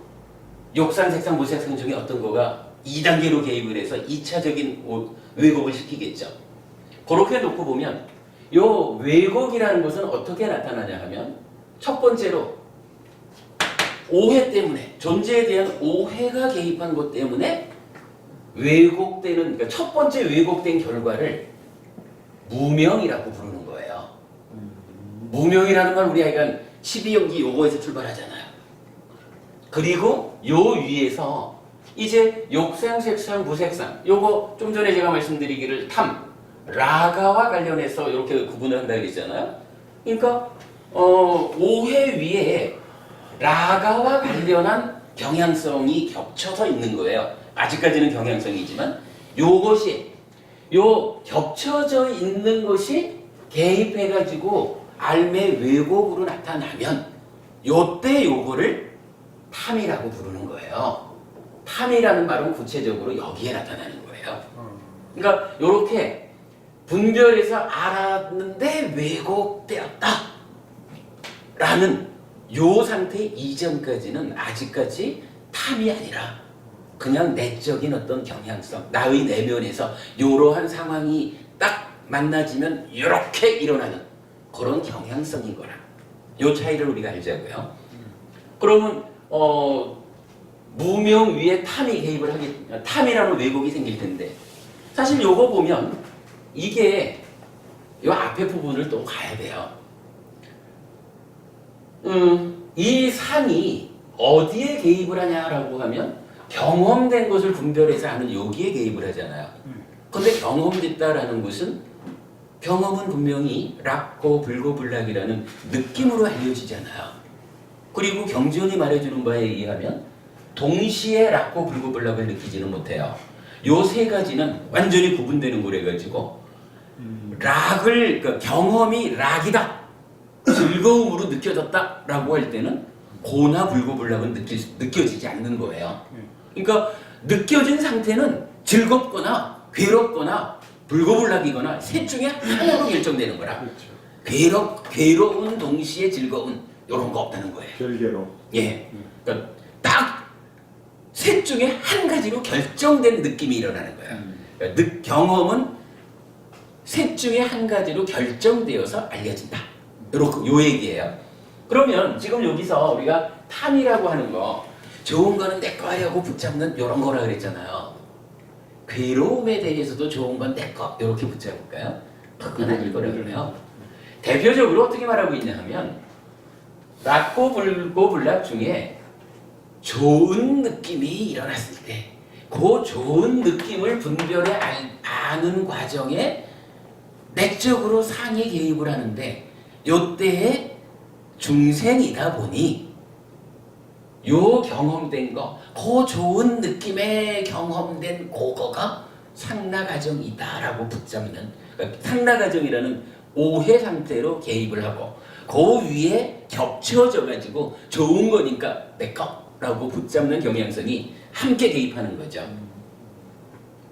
욕상, 색상, 무색상 중에 어떤 거가 2단계로 개입을 해서 2차적인 왜곡을 시키겠죠. 그렇게 놓고 보면 요 왜곡이라는 것은 어떻게 나타나냐 하면 첫 번째로 오해 때문에 존재에 대한 오해가 개입한 것 때문에 왜곡되는 그러니까 첫 번째 왜곡된 결과를 무명이라고 부르는 거예요. 무명이라는 건 우리 아이가 12연기 요거에서 출발하잖아요. 그리고 요 위에서 이제 욕상, 색상, 무색상 요거 좀 전에 제가 말씀드리기를 라가와 관련해서 이렇게 구분을 한다 그랬잖아요. 그러니까 오해 위에 라가와 관련한 경향성이 겹쳐서 있는 거예요. 아직까지는 경향성이지만 요것이 겹쳐져 있는 것이 개입해가지고 알매 왜곡으로 나타나면 요때 요거를 탐이라고 부르는 거예요. 탐이라는 말은 구체적으로 여기에 나타나는 거예요. 그러니까 요렇게 분별해서 알았는데 왜곡되었다 라는 요 상태 이전까지는 아직까지 탐이 아니라 그냥 내적인 어떤 경향성, 나의 내면에서 이러한 상황이 딱 만나지면 이렇게 일어나는 그런 경향성인 거라. 요 차이를 우리가 알자고요. 그러면 무명 위에 탐이라는 왜곡이 생길 텐데 사실 요거 보면 이게 요 앞에 부분을 또 가야 돼요. 이 상이 어디에 개입을 하냐라고 하면 경험된 것을 분별해서 아는 여기에 개입을 하잖아요. 근데 경험됐다라는 것은 경험은 분명히 락고 불고불락이라는 느낌으로 알려지잖아요. 그리고 경전이 말해주는 바에 의하면 동시에 락고 불고불락을 느끼지는 못해요. 요 세 가지는 완전히 구분되는 거래 가지고 락을 그러니까 경험이 락이다 즐거움으로 느껴졌다라고 할 때는 고나 불고불락은 느껴지지 않는 거예요. 그러니까 느껴진 상태는 즐겁거나 괴롭거나 불고불락이거나 셋 중에 하나로 결정되는 거라. 그렇죠. 괴로운 동시에 즐거운 이런 거 없다는 거예요. 별개로. 예, 그러니까 딱 셋 중에 한 가지로 결정된 느낌이 일어나는 거예요. 그러니까 경험은 셋 중에 한 가지로 결정되어서 알려진다. 요 얘기예요. 그러면 지금 여기서 우리가 탐이라고 하는 거 좋은 거는 내 거야 하고 붙잡는 이런 거라 그랬잖아요. 괴로움에 대해서도 좋은 건 내 거 이렇게 붙잡을까요? 그건 아닐 거라고요. 대표적으로 어떻게 말하고 있냐 하면 락고 불고 불락 중에 좋은 느낌이 일어났을 때 그 좋은 느낌을 분별해 아는 과정에 내적으로 상해 개입을 하는데 요때에 중생이다 보니 요 경험된 거, 그 좋은 느낌의 경험된 그거가 상나가정이다라고 붙잡는, 그러니까 상나가정이라는 오해 상태로 개입을 하고 그 위에 겹쳐져 가지고 좋은 거니까 내 거라고 붙잡는 경향성이 함께 개입하는 거죠.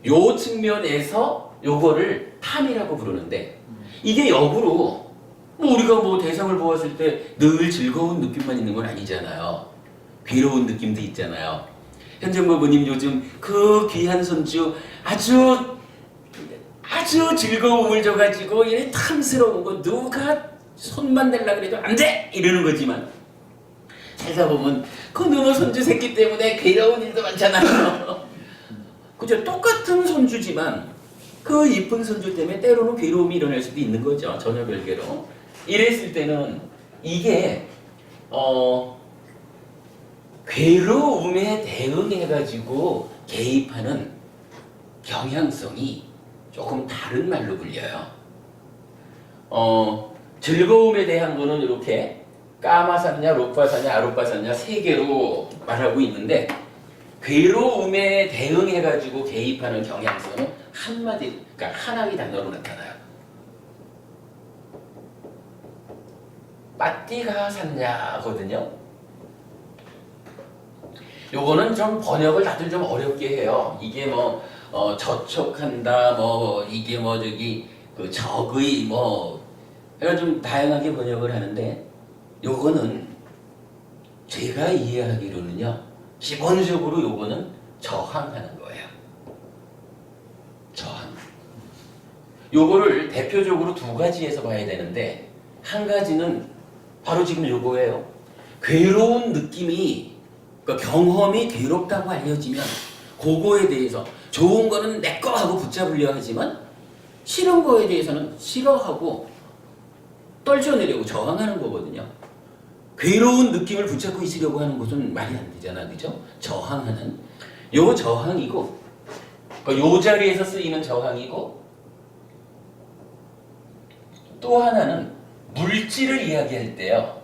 요 측면에서 요거를 탐이라고 부르는데 이게 역으로 뭐 우리가 뭐 대상을 보았을 때 늘 즐거운 느낌만 있는 건 아니잖아요. 괴로운 느낌도 있잖아요. 현정부모님 요즘 그 귀한 손주 아주 즐거움을 줘가지고 이래 탐스러운 거 누가 손만 대려 그래도 안 돼! 이러는 거지만 살다 보면 그 누구 손주 새끼 때문에 괴로운 일도 많잖아요. 그죠? 똑같은 손주지만 그 이쁜 손주 때문에 때로는 괴로움이 일어날 수도 있는 거죠. 전혀 별개로. 이랬을 때는 이게 괴로움에 대응해가지고 개입하는 경향성이 조금 다른 말로 불려요. 즐거움에 대한 거는 이렇게 까마산냐, 로파산냐, 아로파산냐 세 개로 말하고 있는데 괴로움에 대응해가지고 개입하는 경향성은 한마디, 그러니까 하나의 단어로 나타나요. 빠띠가 샀냐거든요. 요거는 좀 번역을 다들 좀 어렵게 해요. 이게 뭐 저촉한다, 뭐 이게 뭐 저기 그 적의 뭐 제가 좀 다양하게 번역을 하는데 요거는 제가 이해하기로는요 기본적으로 요거는 저항하는 거예요. 저항. 요거를 대표적으로 두 가지에서 봐야 되는데 한 가지는 바로 지금 요거예요. 괴로운 느낌이 그러니까 경험이 괴롭다고 알려지면 그거에 대해서 좋은 거는 내 거 하고 붙잡으려 하지만 싫은 거에 대해서는 싫어하고 떨쳐내려고 저항하는 거거든요. 괴로운 느낌을 붙잡고 있으려고 하는 것은 말이 안 되잖아, 그죠? 저항하는 요 저항이고, 그러니까 요 자리에서 쓰이는 저항이고, 또 하나는 물질을 이야기할 때요.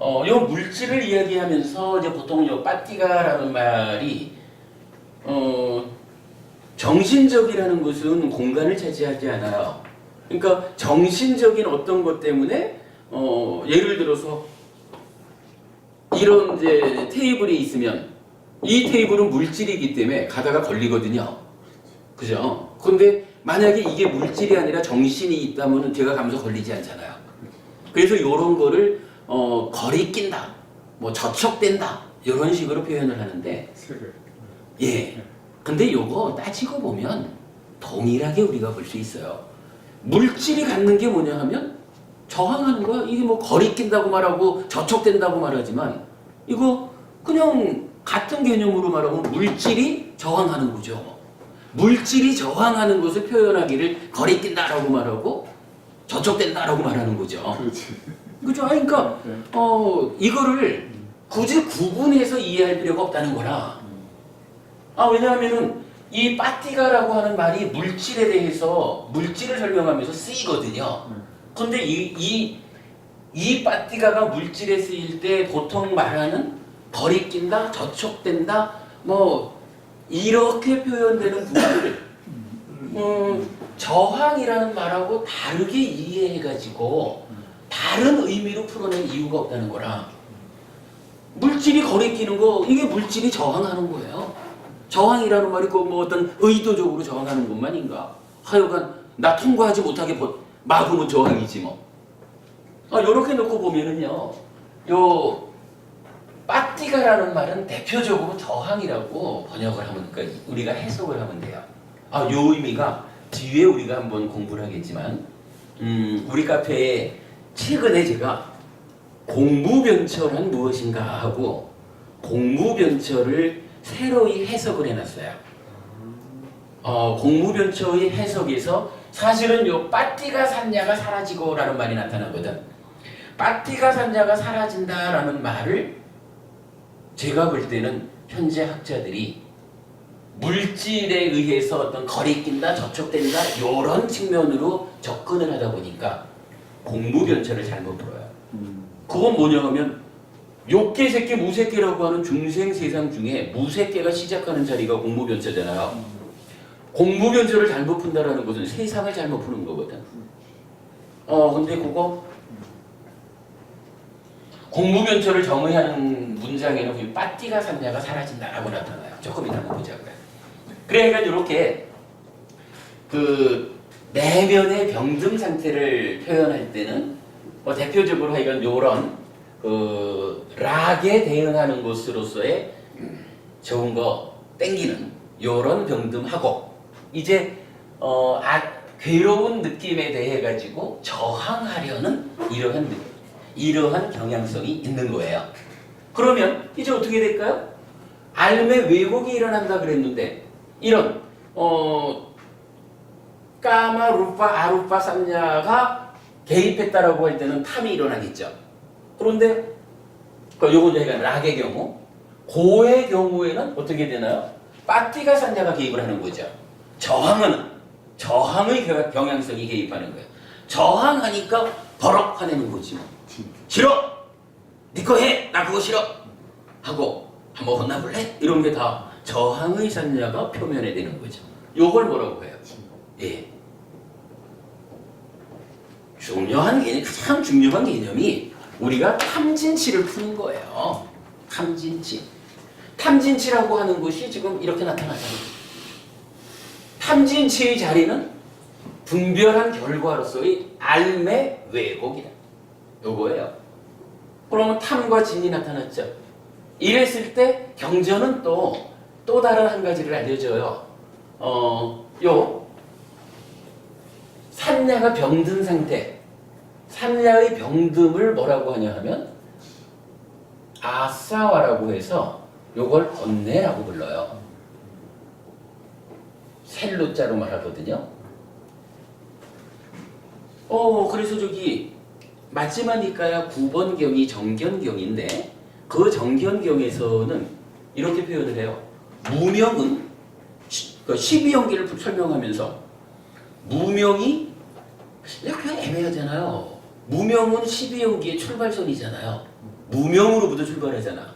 요 물질을 이야기하면서 이제 보통 요 빠띠가라는 말이 정신적이라는 것은 공간을 차지하지 않아요. 그러니까 정신적인 어떤 것 때문에 예를 들어서 이런 이제 테이블이 있으면 이 테이블은 물질이기 때문에 가다가 걸리거든요. 그죠? 근데 만약에 이게 물질이 아니라 정신이 있다면 제가 가면서 걸리지 않잖아요. 그래서 이런 거를 거리 낀다, 뭐 저촉된다 이런 식으로 표현을 하는데 예. 근데 요거 따지고 보면 동일하게 우리가 볼 수 있어요. 물질이 갖는 게 뭐냐 하면 저항하는 거야. 이게 뭐 거리 낀다고 말하고 저촉된다고 말하지만 이거 그냥 같은 개념으로 말하면 물질이 저항하는 거죠. 물질이 저항하는 것을 표현하기를 거리 낀다라고 말하고 저촉된다라고 말하는 거죠. 그렇지. 그죠? 그러니까 이거를 굳이 구분해서 이해할 필요가 없다는 거라. 왜냐하면은 이 빠띠가라고 하는 말이 물질에 대해서 물질을 설명하면서 쓰이거든요. 근데 이 빠띠가가 물질에 쓰일 때 보통 말하는 거리 낀다, 저촉된다, 뭐 이렇게 표현되는 부분을 저항이라는 말하고 다르게 이해해가지고 다른 의미로 풀어낸 이유가 없다는 거라. 물질이 거리끼는 거, 이게 물질이 저항하는 거예요. 저항이라는 말이 뭐 어떤 의도적으로 저항하는 것만인가? 하여간 나 통과하지 못하게 막으면 저항이지 뭐. 요렇게 놓고 보면은요, 요 빠띠가라는 말은 대표적으로 저항이라고 번역을 하면, 그러니까 우리가 해석을 하면 돼요. 요 의미가 뒤에 우리가 한번 공부를 하겠지만, 우리 카페에 최근에 제가 공무변철은 무엇인가 하고 공무변철을 새로이 해석을 해놨어요. 공무변철의 해석에서 사실은 요 빠띠가 산냐가 사라지고라는 말이 나타나거든. 빠띠가 산냐가 사라진다라는 말을 제가 볼 때는 현재 학자들이 물질에 의해서 어떤 거리낀다, 접촉된다 이런 측면으로 접근을 하다 보니까 공무변철을 잘못 풀어요. 그건 뭐냐 하면 욕계, 새끼, 무새끼라고 하는 중생 세상 중에 무새끼가 시작하는 자리가 공무변철잖아요. 공무변철을 잘못 푼다라는 것은 세상을 잘못 푸는 거거든. 근데 그거 공무변철을 정의하는 문장에는 빠띠가 산냐가 사라진다라고 나타나요. 조금 이따 한번 보자고요. 그러니까 이렇게 그 내면의 병든 상태를 표현할 때는 대표적으로 하여간 요런 그 락에 대응하는 것으로서의 좋은 거 땡기는 요런 병듦하고 이제 괴로운 느낌에 대해 가지고 저항하려는 이러한 경향성이 있는 거예요. 그러면 이제 어떻게 될까요? 알매 왜곡이 일어난다 그랬는데 이런 까마, 루파, 아루파, 삼냐가 개입했다라고 할 때는 탐이 일어나겠죠. 그런데 요건 저희가 락의 경우, 고의 경우에는 어떻게 되나요? 빠띠가 산냐가 개입을 하는 거죠. 저항의 경향성이 개입하는 거예요. 저항하니까 버럭 화내는 거지 뭐. 싫어! 네 거 해! 나 그거 싫어! 하고 한번 혼나볼래? 이런 게 다 저항의 산냐가 표면에 되는 거죠. 요걸 뭐라고 해요? 예. 가장 중요한 개념이 우리가 탐진치를 푸는 거예요. 탐진치. 탐진치라고 하는 것이 지금 이렇게 나타나잖아요. 탐진치의 자리는 분별한 결과로서의 알매 왜곡이다. 요거예요. 그러면 탐과 진이 나타났죠. 이랬을 때 경전은 또 다른 한 가지를 알려줘요. 요 산야가 병든 상태, 산야의 병듦을 뭐라고 하냐 하면 아사와라고 해서 요걸 번뇌라고 불러요. 셀로자로 말하거든요. 그래서 저기 마지막이니까야 9번경이 정견경인데 그 정견경에서는 이렇게 표현을 해요. 무명은 12연기를 설명하면서 무명이 약간 애매하잖아요. 무명은 12연기의 출발선이잖아요. 무명으로부터 출발하잖아.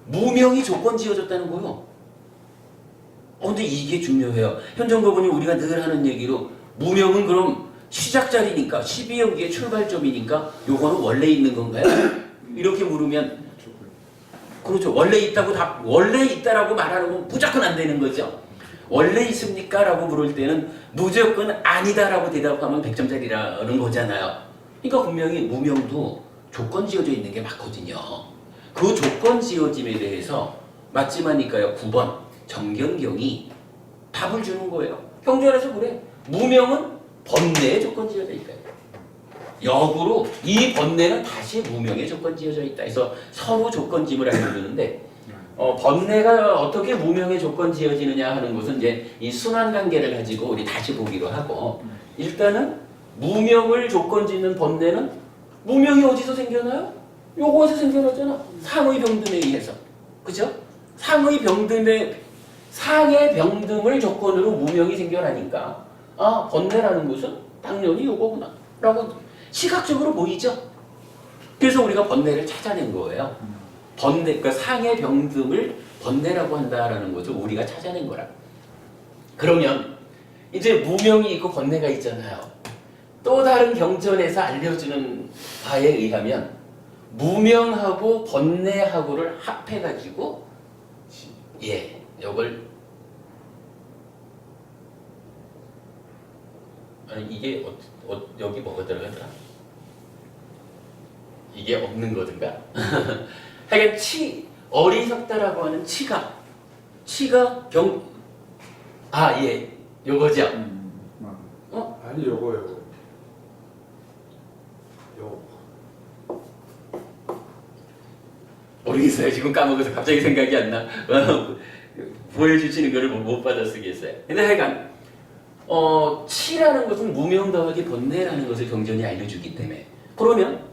무명이 조건 지어졌다는 거요. 근데 이게 중요해요. 현정법원이 우리가 늘 하는 얘기로 무명은 그럼 시작 자리니까 12연기의 출발점이니까 요거는 원래 있는 건가요? 이렇게 물으면 그렇죠. 원래 있다라고 말하는 건 무조건 안 되는 거죠. 원래 있습니까? 라고 물을 때는 무조건 아니다라고 대답하면 100점짜리라는 거잖아요. 그러니까 분명히 무명도 조건 지어져 있는 게 맞거든요. 그 조건 지어짐에 대해서 맞지마니까요 9번 정견경이 답을 주는 거예요. 경전에서 그래. 무명은 번뇌의 조건 지어져 있다. 역으로 이 번뇌는 다시 무명의 조건 지어져 있다. 그래서 서로 조건짐을 알려주는데 번뇌가 어떻게 무명의 조건 지어지느냐 하는 것은 이제 이 순환 관계를 가지고 우리 다시 보기로 하고 일단은 무명을 조건 짓는 번뇌는 무명이 어디서 생겨나요? 요거에서 생겨나잖아. 상의 병듦에 의해서. 그죠? 상의 병듦을 조건으로 무명이 생겨나니까 번뇌라는 것은 당연히 요거구나 라고 시각적으로 보이죠? 그래서 우리가 번뇌를 찾아낸 거예요. 그러니까 상의 병듦을 번뇌라고 한다라는 것을 우리가 찾아낸 거라. 그러면 이제 무명이 있고 번뇌가 있잖아요. 또 다른 경전에서 알려주는 바에 의하면 무명하고 번뇌하고를 합해가지고 이걸 아니 이게 여기 뭐가 들어가더라? 이게 없는 거든가? 하여간 어리석다라고 하는 치가 요거죠. 아니 요거요. 요. 모르겠어요. 지금 까먹어서 갑자기 생각이 안 나. 보여주시는 거를 못 받아 쓰겠어요. 근데 하여간 치라는 것은 무명 더하기 번뇌라는 것을 경전이 알려주기 때문에 그러면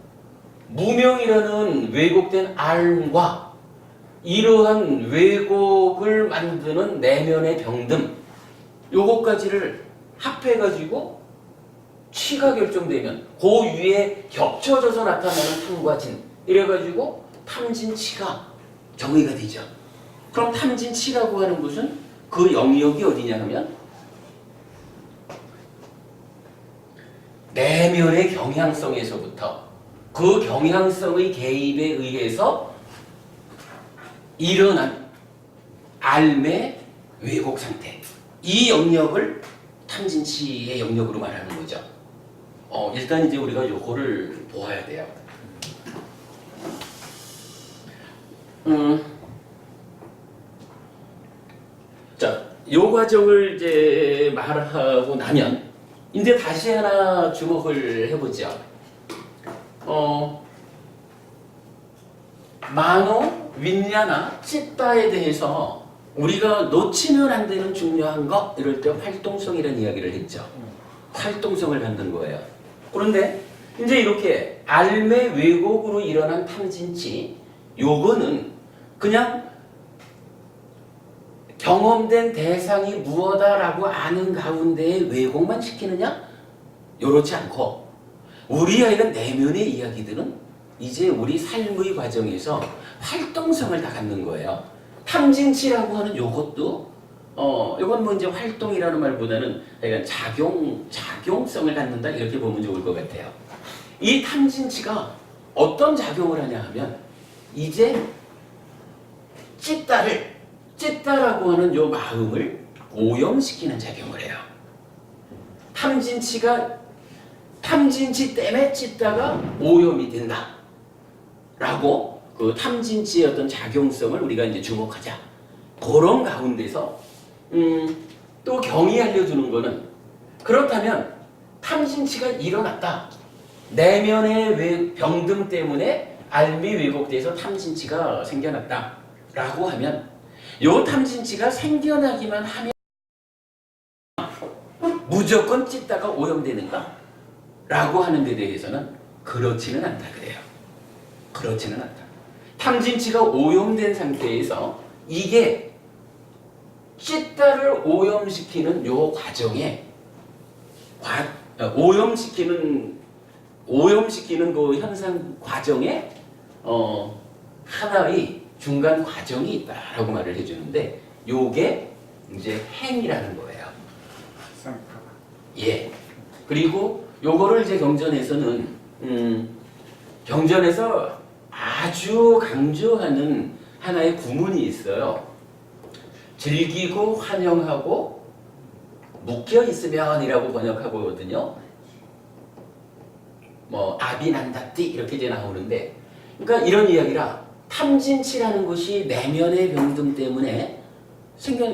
무명이라는 왜곡된 알과 이러한 왜곡을 만드는 내면의 병든 요것까지를 합해가지고 치가 결정되면 그 위에 겹쳐져서 나타나는 탐과 진 이래가지고 탐진치가 정의가 되죠. 그럼 탐진치라고 하는 것은 그 영역이 어디냐 하면 내면의 경향성에서부터 그 경향성의 개입에 의해서 일어난 알매 왜곡 상태 이 영역을 탐진치의 영역으로 말하는 거죠. 일단 이제 우리가 요거를 보아야 돼요. 자, 요 과정을 이제 말하고 나면 이제 다시 하나 주목을 해보죠. 만호, 윈야나, 찌따에 대해서 우리가 놓치면 안 되는 중요한 것 이럴 때 활동성이라는 이야기를 했죠. 활동성을 갖는 거예요. 그런데 이제 이렇게 알매 왜곡으로 일어난 탐진치 요거는 그냥 경험된 대상이 무엇다라고 아는 가운데에 왜곡만 시키느냐? 요렇지 않고 우리 아이가 내면의 이야기들은 이제 우리 삶의 과정에서 활동성을 다 갖는 거예요. 탐진치라고 하는 요것도 요건 뭐 이제 활동이라는 말보다는 약간 작용성을 갖는다 이렇게 보면 좋을 것 같아요. 이 탐진치가 어떤 작용을 하냐 하면 이제 찌따라고 하는 요 마음을 오염시키는 작용을 해요. 탐진치 때문에 찌따가 오염이 된다. 라고 그 탐진치의 어떤 작용성을 우리가 이제 주목하자. 그런 가운데서 또 경이 알려주는 거는 그렇다면 탐진치가 일어났다. 내면의 병든 때문에 알미 왜곡돼서 탐진치가 생겨났다. 라고 하면 요 탐진치가 생겨나기만 하면 무조건 찢다가 오염되는가? 라고 하는 데 대해서는 그렇지는 않다 그래요. 그렇지는 않다. 탐진치가 오염된 상태에서 이게 찢다를 오염시키는 요 과정에 오염시키는 그 현상 과정에 하나의 중간 과정이 있다라고 말을 해주는데 요게 이제 행이라는 거예요. 예. 그리고 요거를 이제 경전에서는 경전에서 아주 강조하는 하나의 구문이 있어요. 즐기고 환영하고 묶여 있으면이라고 번역하거든요. 뭐 아비난다띠 이렇게 이제 나오는데, 그러니까 이런 이야기라 탐진치라는 것이 내면의 병든 때문에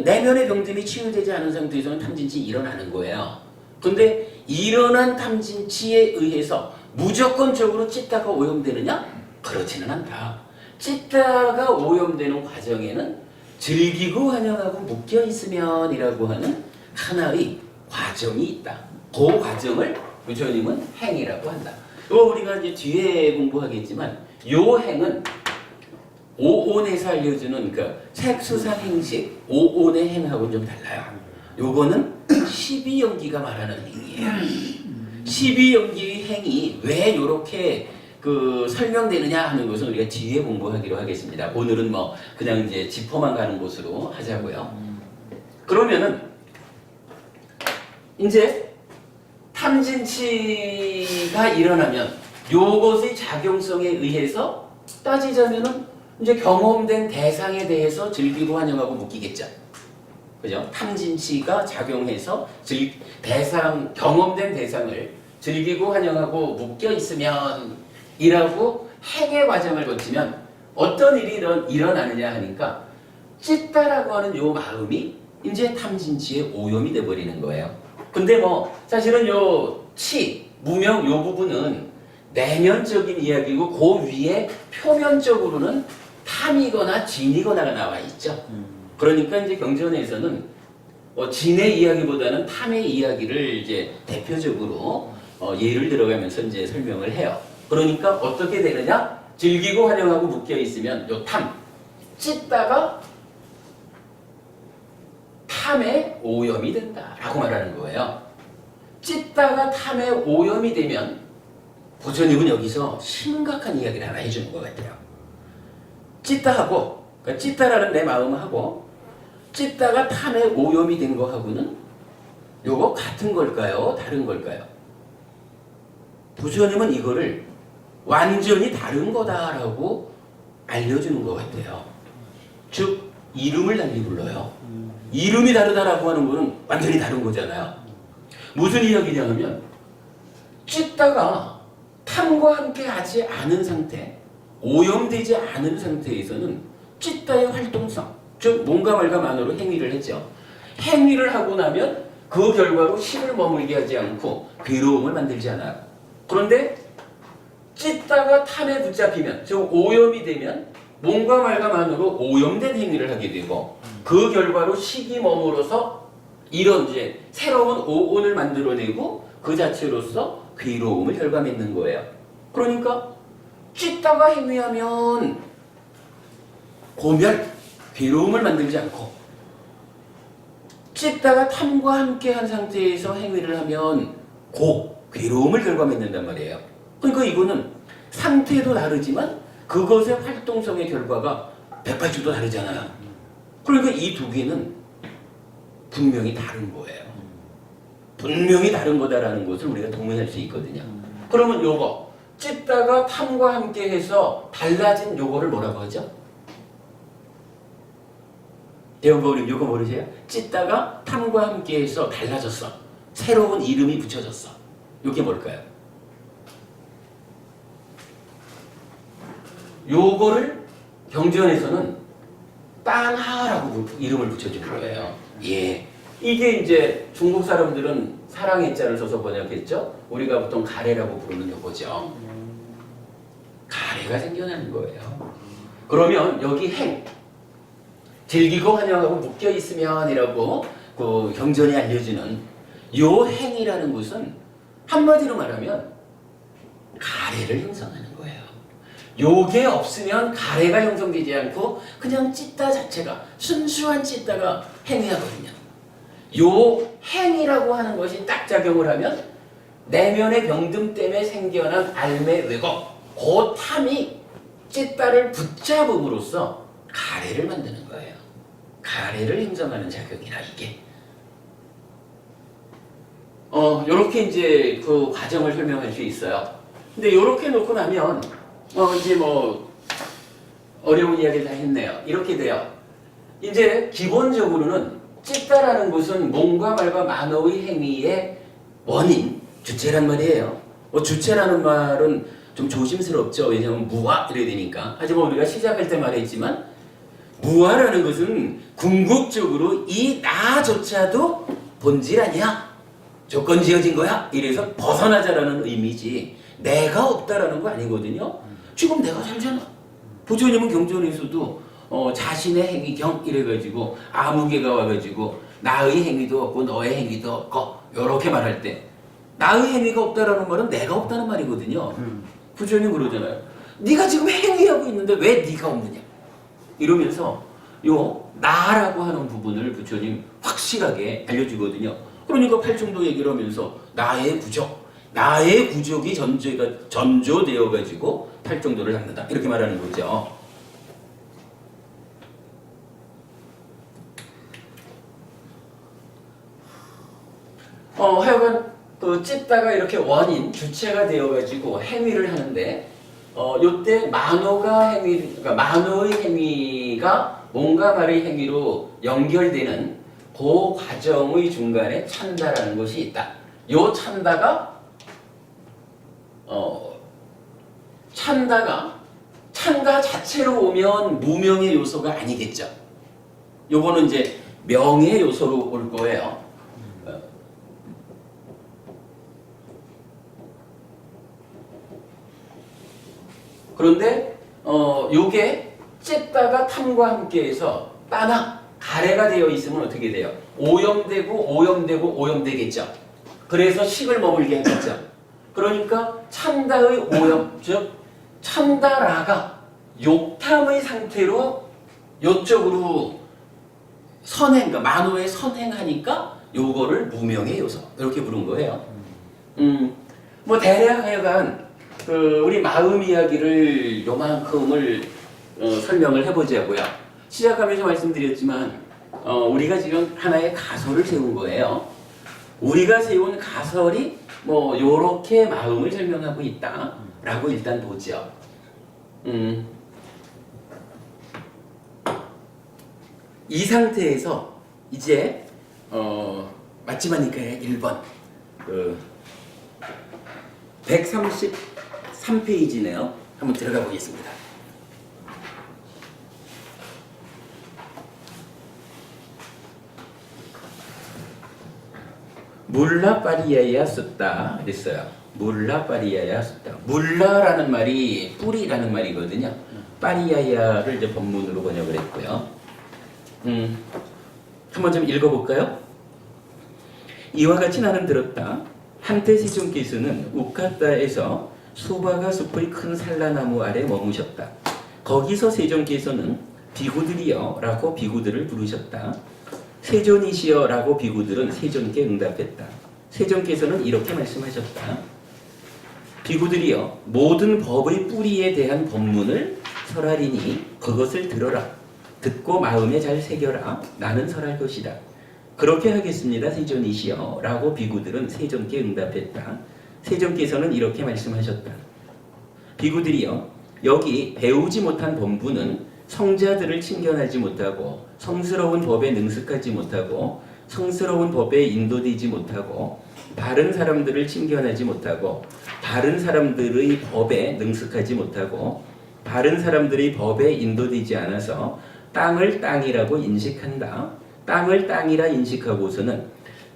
내면의 병든이 치유되지 않은 상태에서는 탐진치 일어나는 거예요. 근데 일어난 탐진치에 의해서 무조건적으로 찌따가 오염되느냐? 그렇지는 않다. 찌따가 오염되는 과정에는 즐기고 환영하고 묶여 있으면이라고 하는 하나의 과정이 있다. 그 과정을 부처님은 행이라고 한다. 이거 우리가 이제 뒤에 공부하겠지만 요 행은 오온에서 알려주는 그 색수상 행식 오온의 행하고는 좀 달라요. 요거는 12연기가 말하는 행이에요. 12연기의 행이 왜 요렇게 그 설명되느냐 하는 것은 우리가 뒤에 공부하기로 하겠습니다. 오늘은 뭐 그냥 이제 짚어만 가는 곳으로 하자고요. 그러면은 이제 탐진치가 일어나면 요것의 작용성에 의해서 따지자면은 이제 경험된 대상에 대해서 즐기고 환영하고 묶이겠죠. 그죠? 탐진치가 작용해서 경험된 대상을 즐기고 환영하고 묶여 있으면 이라고 행의 과정을 거치면 어떤 일이 일어나느냐 하니까 찢다라고 하는 요 마음이 이제 탐진치의 오염이 돼버리는 거예요. 근데 뭐 사실은 요 무명 요 부분은 내면적인 이야기고 그 위에 표면적으로는 탐이거나 진이거나가 나와 있죠. 그러니까 이제 경전에서는 진의 이야기보다는 탐의 이야기를 이제 대표적으로 예를 들어가면서 이제 설명을 해요. 그러니까 어떻게 되느냐? 즐기고 환영하고 묶여 있으면 요 탐, 찢다가 탐의 오염이 된다라고 말하는 거예요. 찢다가 탐의 오염이 되면 보존님은 여기서 심각한 이야기를 하나 해주는 것 같아요. 찢다하고, 그러니까 찢다라는 내 마음하고 찢다가 탐의 오염이 된 거하고는 요거 같은 걸까요? 다른 걸까요? 부처님은 이거를 완전히 다른 거다라고 알려주는 것 같아요. 즉 이름을 달리 불러요. 이름이 다르다라고 하는 거는 완전히 다른 거잖아요. 무슨 이야기냐 하면 찢다가 탐과 함께 하지 않은 상태, 오염되지 않은 상태에서는 찢다의 활동성, 즉 뭔가 말과 만으로 행위를 했죠. 행위를 하고 나면 그 결과로 심을 머물게 하지 않고 괴로움을 만들지 않아요. 그런데 찢다가 탐에 붙잡히면, 즉 오염이 되면 몸과 말과 만으로 오염된 행위를 하게 되고 그 결과로 식이 머물어서 이런 이제 새로운 오온을 만들어내고 그 자체로서 괴로움을 혈감했는 거예요. 그러니까 찢다가 행위하면 고멸, 괴로움을 만들지 않고 찢다가 탐과 함께한 상태에서 행위를 하면 괴로움을 결과맺는단 말이에요. 그러니까 이거는 상태도 다르지만 그것의 활동성의 결과가 180도 다르잖아요. 그러니까 이 두 개는 분명히 다른 거예요. 분명히 다른 거다라는 것을 우리가 동의할 수 있거든요. 그러면 요거 찢다가 탐과 함께 해서 달라진 요거를 뭐라고 하죠? 대원버님 요거 모르세요? 찢다가 탐과 함께 해서 달라졌어. 새로운 이름이 붙여졌어. 요게 뭘까요? 요거를 경전에서는 딴하라고 이름을 붙여준 거예요. 예. 이게 이제 중국 사람들은 사랑의 자를 써서 번역했죠. 우리가 보통 가래라고 부르는 요거죠. 가래가 생겨나는 거예요. 그러면 여기 행, 즐기고 환영하고 묶여 있으면이라고 그 경전이 알려주는 요 행이라는 것은 한마디로 말하면 가래를 형성하는 거예요. 요게 없으면 가래가 형성되지 않고 그냥 찢다 자체가 순수한 찢다가 행위하거든요. 요 행이라고 하는 것이 딱 작용을 하면 내면의 병듦 때문에 생겨난 알매 왜곡, 그 탐이 찢다를 붙잡음으로써 가래를 만드는 거예요. 가래를 형성하는 작용이라 이게. 요렇게 이제 그 과정을 설명할 수 있어요. 근데 요렇게 놓고 나면 이제 뭐 어려운 이야기를 다 했네요. 이렇게 돼요. 이제 기본적으로는 찢다라는 것은 몸과 말과 만어의 행위의 원인, 주체란 말이에요. 주체라는 말은 좀 조심스럽죠. 왜냐하면 무아 이래야 되니까. 하지만 우리가 시작할 때 말했지만 무아라는 것은 궁극적으로 이 나조차도 본질 아니야. 조건 지어진 거야. 이래서 벗어나자라는 의미지 내가 없다라는 거 아니거든요. 지금 내가 살잖아. 부처님은 경전에서도 자신의 행위경 이래가지고 아무개가 와가지고 나의 행위도 없고 너의 행위도 없고 이렇게 말할 때 나의 행위가 없다라는 말은 내가 없다는 말이거든요. 부처님 그러잖아요. 네가 지금 행위하고 있는데 왜 네가 없느냐 이러면서 요 나라고 하는 부분을 부처님 확실하게 알려주거든요. 그러니까 팔충도 얘기를 하면서 나의 부족, 나의 구족이 전조되어 가지고 팔정도를 갖는다. 이렇게 말하는 거죠. 하여간 그 찢다가 이렇게 원인 주체가 되어 가지고 행위를 하는데 요때 그러니까 만호의 행위가 뭔가 말의 행위로 연결되는 그 과정의 중간에 찬다라는 것이 있다. 요 찬다가 찬다 자체로 오면 무명의 요소가 아니겠죠. 요거는 이제 명의 요소로 올 거예요. 그런데 요게 쨌다가 탐과 함께해서 따나 가래가 되어 있으면 어떻게 돼요? 오염되겠죠. 그래서 식을 머물게 하겠죠. 그러니까 찬다의 오염, 즉 찬다라가 욕탐의 상태로 요쪽으로 그러니까 만호에 선행하니까 요거를 무명의 요소 이렇게 부른 거예요. 뭐 대략 하여간 우리 마음 이야기를 요만큼을 설명을 해보자고요. 시작하면서 말씀드렸지만 우리가 지금 하나의 가설을 세운 거예요. 우리가 세운 가설이 뭐 요렇게 마음을 설명하고 있다라고 일단 보죠. 이 상태에서 이제 맞지마니까의 1번 133페이지네요. 한번 들어가 보겠습니다. 물라 파리야야 썼다 그랬어요. 물라 파리야야 썼다. 물라라는 말이 뿌리라는 말이거든요. 파리야야를 이제 본문으로 번역을 했고요. 한번 좀 읽어볼까요? 이와 같이 나는 들었다. 한때 세존께서는 우카타에서 소바가 숲의 큰 산라나무 아래 머무셨다. 거기서 세존께서는 비구들이여 라고 비구들을 부르셨다. 세존이시여 라고 비구들은 세존께 응답했다. 세존께서는 이렇게 말씀하셨다. 비구들이여 모든 법의 뿌리에 대한 법문을 설하리니 그것을 들어라. 듣고 마음에 잘 새겨라. 나는 설할 것이다. 그렇게 하겠습니다. 세존이시여 라고 비구들은 세존께 응답했다. 세존께서는 이렇게 말씀하셨다. 비구들이여 여기 배우지 못한 법문은 성자들을 친견하지 못하고 성스러운 법에 능숙하지 못하고 성스러운 법에 인도되지 못하고 바른 사람들을 친견하지 못하고 바른 사람들의 법에 능숙하지 못하고 바른 사람들의 법에 인도되지 않아서 땅을 땅이라고 인식한다. 땅을 땅이라 인식하고서는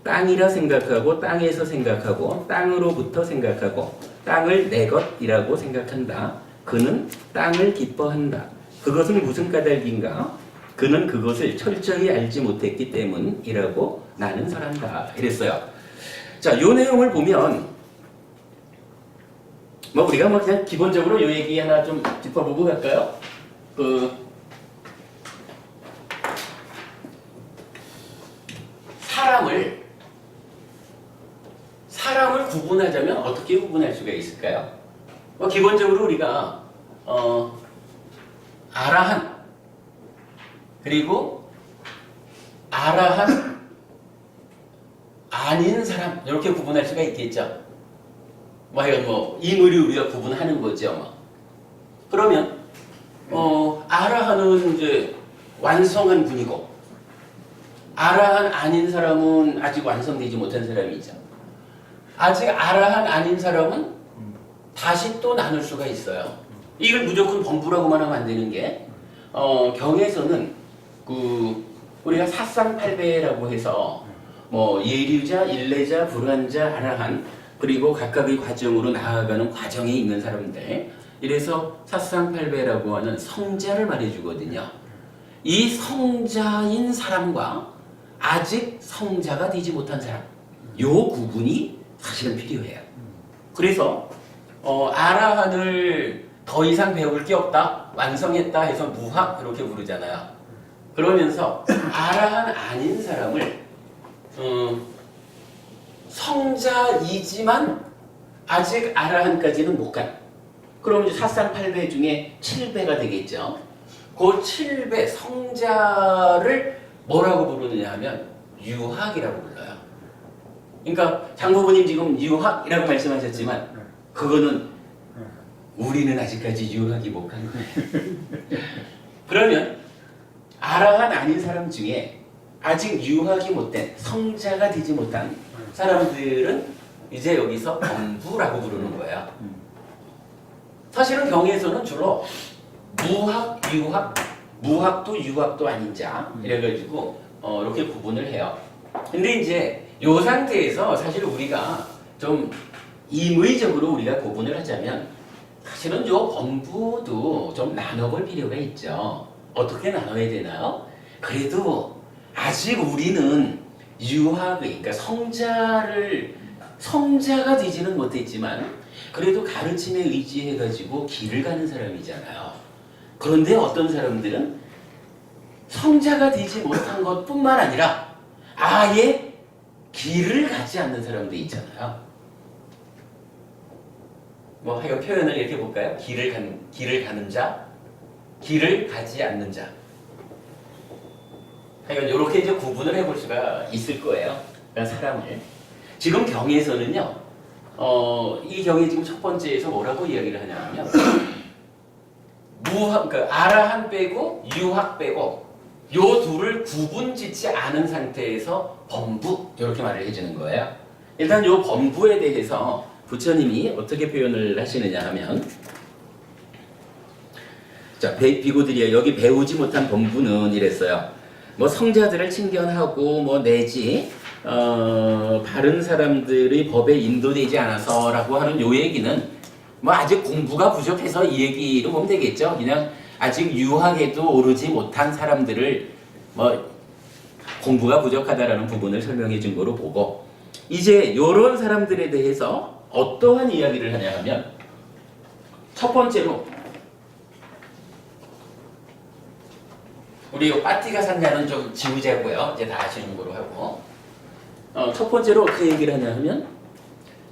땅이라 생각하고 땅에서 생각하고 땅으로부터 생각하고 땅을 내 것이라고 생각한다. 그는 땅을 기뻐한다. 그것은 무슨 까닭인가? 그는 그것을 철저히 알지 못했기 때문이라고 나는 설한다. 이랬어요. 자, 요 내용을 보면 뭐 우리가 뭐 그냥 기본적으로 요 얘기 하나 좀 짚어보고 갈까요? 사람을 구분하자면 어떻게 구분할 수가 있을까요? 뭐 기본적으로 우리가 아라한 그리고 아라한 아닌 사람 이렇게 구분할 수가 있겠죠. 뭐 이건 뭐 인물이 우리가 구분하는 거죠. 뭐. 그러면 아라한은 이제 완성한 분이고 아라한 아닌 사람은 아직 완성되지 못한 사람이죠. 아직 아라한 아닌 사람은 다시 또 나눌 수가 있어요. 이걸 무조건 범부라고만 하면 안 되는 게 경에서는 우리가 사상팔배라고 해서 뭐 예류자, 일례자, 불환자, 아라한 그리고 각각의 과정으로 나아가는 과정에 있는 사람들 이래서 사상팔배라고 하는 성자를 말해주거든요. 이 성자인 사람과 아직 성자가 되지 못한 사람 요 구분이 사실은 필요해요. 그래서 아라한을 더 이상 배울 게 없다, 완성했다 해서 무학 이렇게 부르잖아요. 그러면서 아라한 아닌 사람을 성자이지만 아직 아라한까지는 못 간. 그럼 이제 사상팔배 중에 7배가 되겠죠. 그 7배 성자를 뭐라고 부르느냐 하면 유학이라고 불러요. 그러니까 장모부님 지금 유학이라고 말씀하셨지만 그거는 우리는 아직까지 유학이 못 간 거예요. 그러면 아라한 아닌 사람 중에 아직 유학이 못된 성자가 되지 못한 사람들은 이제 여기서 범부라고 부르는 거예요. 사실은 경에서는 주로 무학, 유학, 무학도 유학도 아닌 자 이래가지고 이렇게 구분을 해요. 근데 이제 이 상태에서 사실 우리가 좀 임의적으로 우리가 구분을 하자면 사실은 요 범부도 좀 나눠볼 필요가 있죠. 어떻게 나눠야 되나요? 그래도 아직 우리는 유학의 그러니까 성자가 되지는 못했지만 그래도 가르침에 의지해가지고 길을 가는 사람이잖아요. 그런데 어떤 사람들은 성자가 되지 못한 것뿐만 아니라 아예 길을 가지 않는 사람도 있잖아요. 뭐 하여 표현을 이렇게 볼까요? 길을 가는 자, 길을 가지 않는 자. 하여간 이렇게 이제 구분을 해볼 수가 있을 거예요. 그러니까 사람을. 지금 경에서는요, 이 경에 지금 첫 번째에서 뭐라고 이야기를 하냐면요. 그러니까 아라한 빼고 유학 빼고 요 둘을 구분짓지 않은 상태에서 범부 이렇게 말을 해주는 거예요. 일단 요 범부에 대해서 부처님이 어떻게 표현을 하시느냐 하면 자 비구들이여 여기 배우지 못한 범부는 이랬어요. 뭐 성자들을 친견하고 뭐 내지 바른 사람들의 법에 인도되지 않아서라고 하는 요 얘기는 뭐 아직 공부가 부족해서 이 얘기로 보면 되겠죠. 그냥 아직 유학에도 오르지 못한 사람들을 뭐 공부가 부족하다라는 부분을 설명해 준 거로 보고 이제 요런 사람들에 대해서 어떠한 이야기를 하냐 하면 첫 번째로 우리 요 빠띠가 산냐는 좀 지우자고요. 이제 다 아시는 거로 하고 첫 번째로 어떻게 얘기를 하냐 하면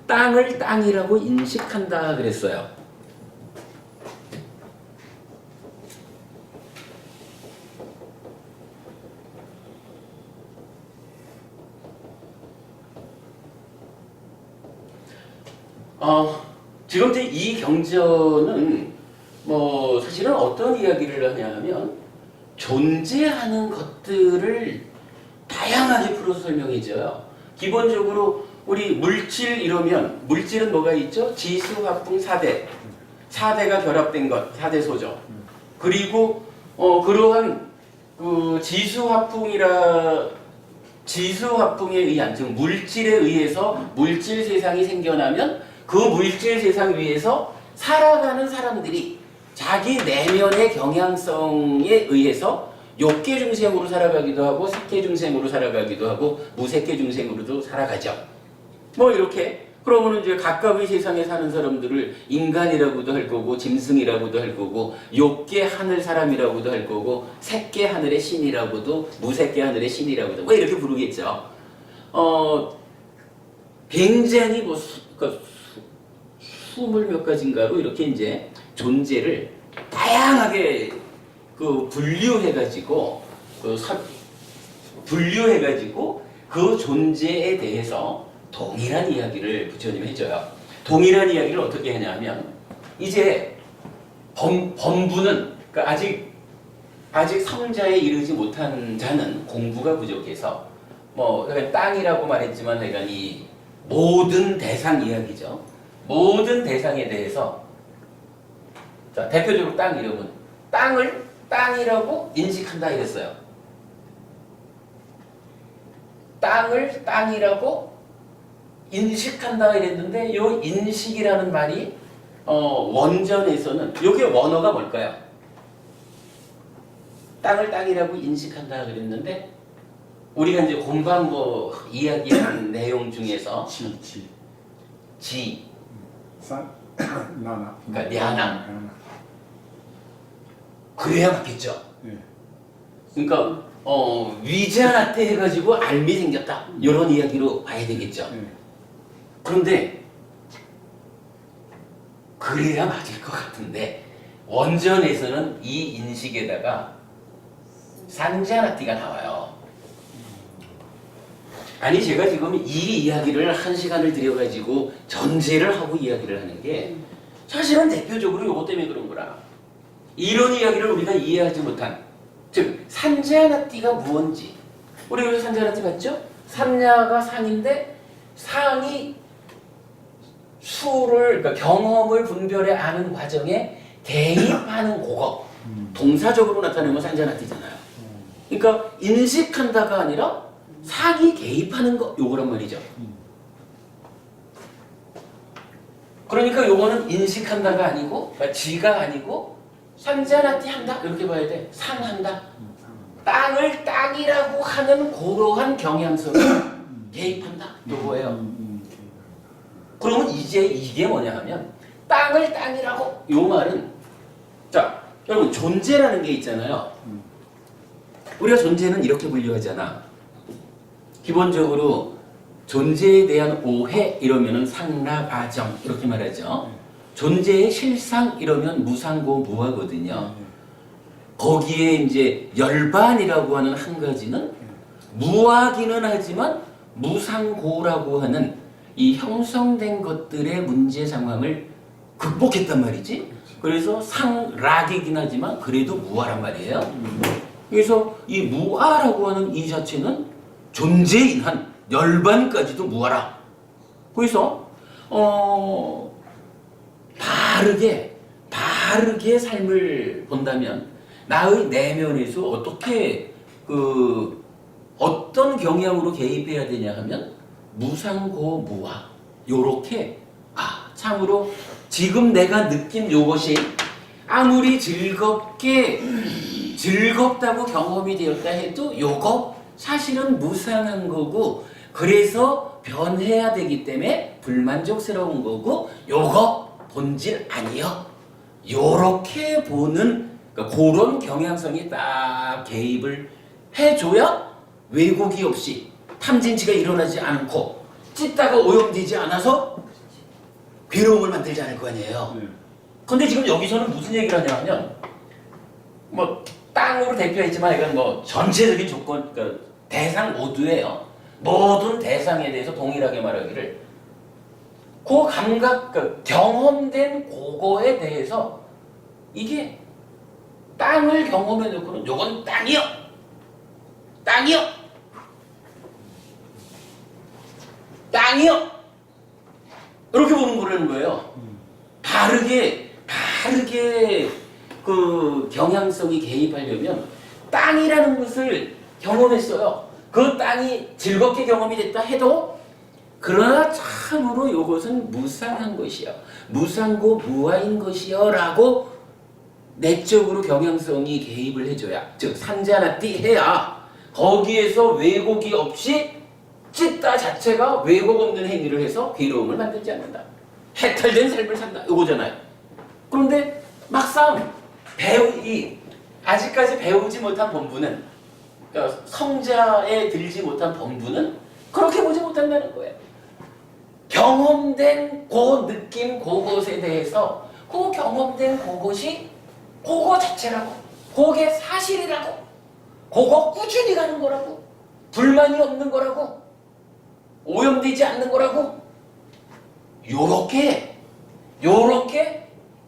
땅을 땅이라고 인식한다 그랬어요. 지금 이제 이 경전은 뭐 사실은 어떤 이야기를 하냐 하면 존재하는 것들을 다양하게 풀어서 설명해줘요. 기본적으로 우리 물질 이러면 물질은 뭐가 있죠? 지수, 화풍, 4대. 4대가 결합된 것, 4대 소죠. 그리고 그러한 그 지수, 화풍에 의한 즉 물질에 의해서 물질 세상이 생겨나면 그 물질 세상 위에서 살아가는 사람들이 자기 내면의 경향성에 의해서 욕계 중생으로 살아가기도 하고 색계 중생으로 살아가기도 하고 무색계 중생으로도 살아가죠. 뭐 이렇게 그러면 이제 각각의 세상에 사는 사람들을 인간이라고도 할 거고 짐승이라고도 할 거고 욕계 하늘 사람이라고도 할 거고 색계 하늘의 신이라고도 무색계 하늘의 신이라고도 뭐 이렇게 부르겠죠. 굉장히 뭐 스물 몇 가지인가로 이렇게 이제 존재를 다양하게 분류해가지고 그 존재에 대해서 동일한 이야기를 부처님이 해줘요. 동일한 이야기를 어떻게 하냐면 이제 범부는 그러니까 아직 성자에 이르지 못한 자는 공부가 부족해서 뭐 땅이라고 말했지만 그러니까 이 모든 대상 이야기죠. 모든 대상에 대해서 자 대표적으로 땅 이름은 땅을 땅이라고 인식한다 이랬어요. 땅을 땅이라고 인식한다 이랬는데 이 인식이라는 말이 원전에서는 이게 원어가 뭘까요? 땅을 땅이라고 인식한다 그랬는데 우리가 이제 공방 뭐 이야기한 내용 중에서 지 나나. 그러니까 냐나. 그래야 맞겠죠. 네. 그러니까 위자나태 해가지고 알미 생겼다 이런 이야기로 봐야 되겠죠. 네. 그런데 그래야 맞을 것 같은데 원전에서는 이 인식에다가 산자나띠가 나와요. 아니 제가 지금 이 이야기를 한 시간을 들여가지고 전제를 하고 이야기를 하는 게 사실은 대표적으로 이것 때문에 그런 거라. 이런 이야기를 우리가 이해하지 못한, 즉 산자나띠가 무언지. 우리 여기서 산자나띠 봤죠? 산야가 상인데 상이 수를, 그러니까 경험을 분별해 아는 과정에 대입하는 그거 동사적으로 나타내면 산자나띠잖아요. 그러니까 인식한다가 아니라 상이 개입하는 거, 요거란 말이죠. 그러니까 요거는 인식한다가 아니고, 그러니까 지가 아니고 산자나띠 한다 이렇게 봐야 돼. 상한다. 땅을 땅이라고 하는 고러한 경향성을 개입한다 요거예요. 그러면 이제 이게 뭐냐 하면 땅을 땅이라고, 요 말은 자 여러분 존재라는 게 있잖아요. 우리가 존재는 이렇게 분류하잖아. 기본적으로 존재에 대한 오해 이러면은 상락아정 이렇게 말하죠. 존재의 실상 이러면 무상고 무하거든요. 거기에 이제 열반이라고 하는 한 가지는 무하기는 하지만 무상고라고 하는 이 형성된 것들의 문제 상황을 극복했단 말이지. 그래서 상락이긴 하지만 그래도 무하란 말이에요. 그래서 이 무하라고 하는 이 자체는 존재인 한 열반까지도 무하라. 그래서 바르게 삶을 본다면 나의 내면에서 어떻게 어떤 경향으로 개입해야 되냐 하면 무상고무하 요렇게 참으로 지금 내가 느낀 요것이 아무리 즐겁다고 경험이 되었다 해도 요거 사실은 무상한 거고 그래서 변해야 되기 때문에 불만족스러운 거고 요거 본질 아니요. 요렇게 보는 그런 경향성이 딱 개입을 해줘야 왜곡이 없이 탐진치가 일어나지 않고 찢다가 오염되지 않아서 괴로움을 만들지 않을 거 아니에요. 근데 지금 여기서는 무슨 얘기를 하냐면 뭐 땅으로 대표했지만 이건 뭐 전체적인 조건, 그러니까 대상 모두예요. 모든 대상에 대해서 동일하게 말하기를 그 감각, 그 경험된 그거에 대해서 이게 땅을 경험해 놓고는 요건 땅이요, 땅이요, 땅이요 이렇게 보는 거라는 거예요. 바르게 그 경향성이 개입하려면 땅이라는 것을 경험했어요. 그 땅이 즐겁게 경험이 됐다 해도 그러나 참으로 이것은 무상한 것이요, 무상고 무아인 것이요 라고 내적으로 경향성이 개입을 해줘야, 즉 산자나띠 해야 거기에서 왜곡이 없이 찢다 자체가 왜곡 없는 행위를 해서 괴로움을 만들지 않는다. 해탈된 삶을 산다 이거잖아요. 그런데 막상 아직까지 배우지 못한 본부는, 그러니까 성자에 들지 못한 본부는 그렇게 보지 못한다는 거예요. 경험된 그 느낌, 그것에 대해서 그 경험된 그것이 그거 자체라고, 그게 사실이라고, 그거 꾸준히 가는 거라고, 불만이 없는 거라고, 오염되지 않는 거라고, 요렇게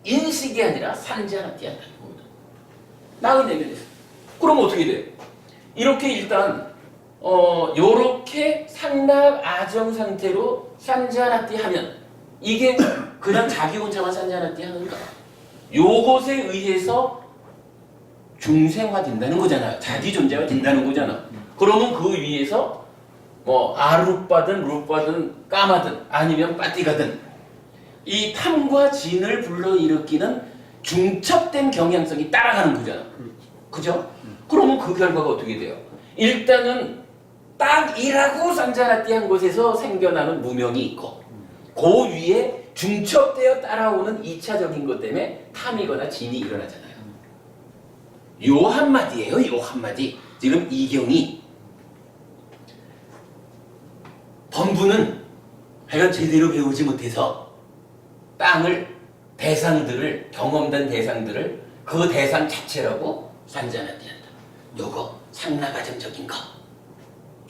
인식이 아니라 산자나띠 한다는 겁니다. 나의 내면에서. 그럼 어떻게 돼? 이렇게 일단 요렇게 상락 아정 상태로 산자나띠 하면 이게 그냥 자기 혼자만 산자나띠 하는가? 요것에 의해서 중생화 된다는 거잖아요. 자기 존재가 된다는 거잖아. 그러면 그 위에서 뭐 아룻바든 룻바든 까마든 아니면 빠띠가든 이 탐과 진을 불러일으키는 중첩된 경향성이 따라가는 거잖아. 그죠? 그러면 그 결과가 어떻게 돼요? 일단은 땅이라고 산자나띠 한 곳에서 생겨나는 무명이 있고 그 위에 중첩되어 따라오는 2차적인 것 때문에 탐이거나 진이 일어나잖아요. 요 한마디예요. 요 한마디. 지금 이경이 범부는 하여간 제대로 배우지 못해서 땅을 대상들을 경험된 대상들을 그 대상 자체라고 산자나띠한다. 요거 상나가정적인 거.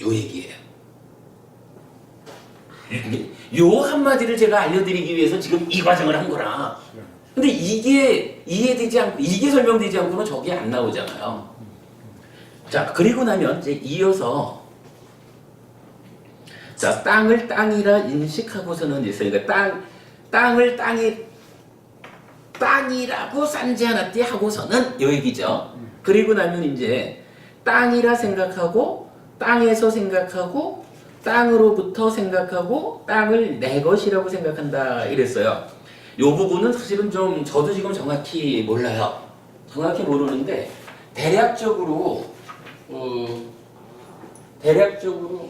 요 얘기예요. 요 한마디를 제가 알려드리기 위해서 지금 이 과정을 한 거라. 근데 이게 이해되지 않고 이게 설명되지 않고는 저게 안 나오잖아요. 자, 그리고 나면 이제 이어서 자, 땅을 땅이라 인식하고서는 있어요. 그러니까 땅을 땅이라고 산지하나띠 하고서는 요 얘기죠. 그리고 나면 이제 땅이라 생각하고 땅에서 생각하고 땅으로부터 생각하고 땅을 내 것이라고 생각한다 이랬어요. 요 부분은 사실은 좀 저도 지금 정확히 몰라요. 정확히 모르는데 대략적으로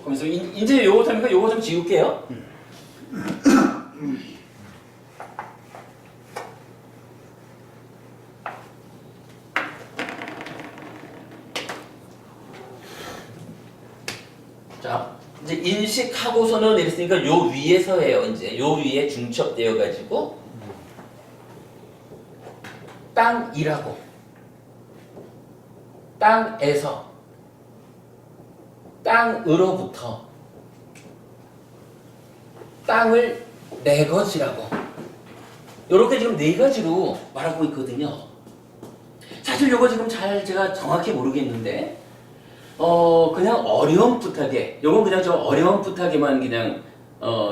하면서 이제 요거 하니까 요거 좀 지울게요. 자, 이제 인식하고서는 이랬으니까 요 위에서 해요. 이제 요 위에 중첩되어 가지고 땅이라고 땅에서 땅으로부터 땅을 내 것이라고 이렇게 지금 네 가지로 말하고 있거든요. 사실 요거 지금 잘 제가 정확히 모르겠는데 그냥 어렴풋하게 요건 그냥 좀 어렴풋하게만 그냥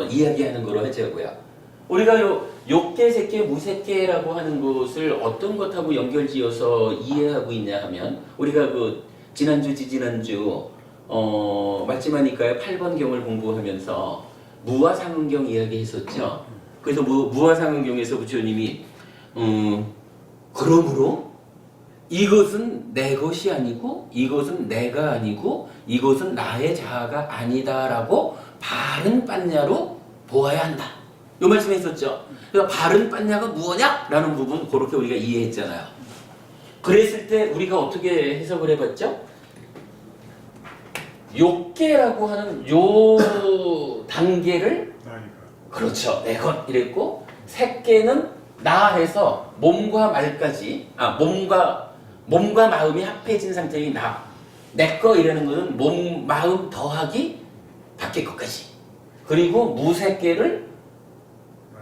이야기하는 거로 하자고요. 우리가 요 욕계, 색계, 무색계라고 하는 것을 어떤 것하고 연결지어서 이해하고 있냐 하면 우리가 그 지난주 지지난주 맞지마니까의 8번 경을 공부하면서 무화상응경 이야기했었죠. 그래서 무화상응경에서 부처님이 그러므로 이것은 내 것이 아니고 이것은 내가 아니고 이것은 나의 자아가 아니다라고 바른 빤냐로 보아야 한다. 요 말씀했었죠. 그러니까 바른 빤냐가 무엇냐라는 부분 그렇게 우리가 이해했잖아요. 그랬을 때 우리가 어떻게 해석을 해봤죠? 욕계라고 하는 요 단계를 그렇죠. 내 것 이랬고 색계는 나 해서 몸과 말까지 몸과 마음이 합해진 상태의 나. 내 거 이라는 것은 몸, 마음 더하기 밖의 것까지. 그리고 무색계를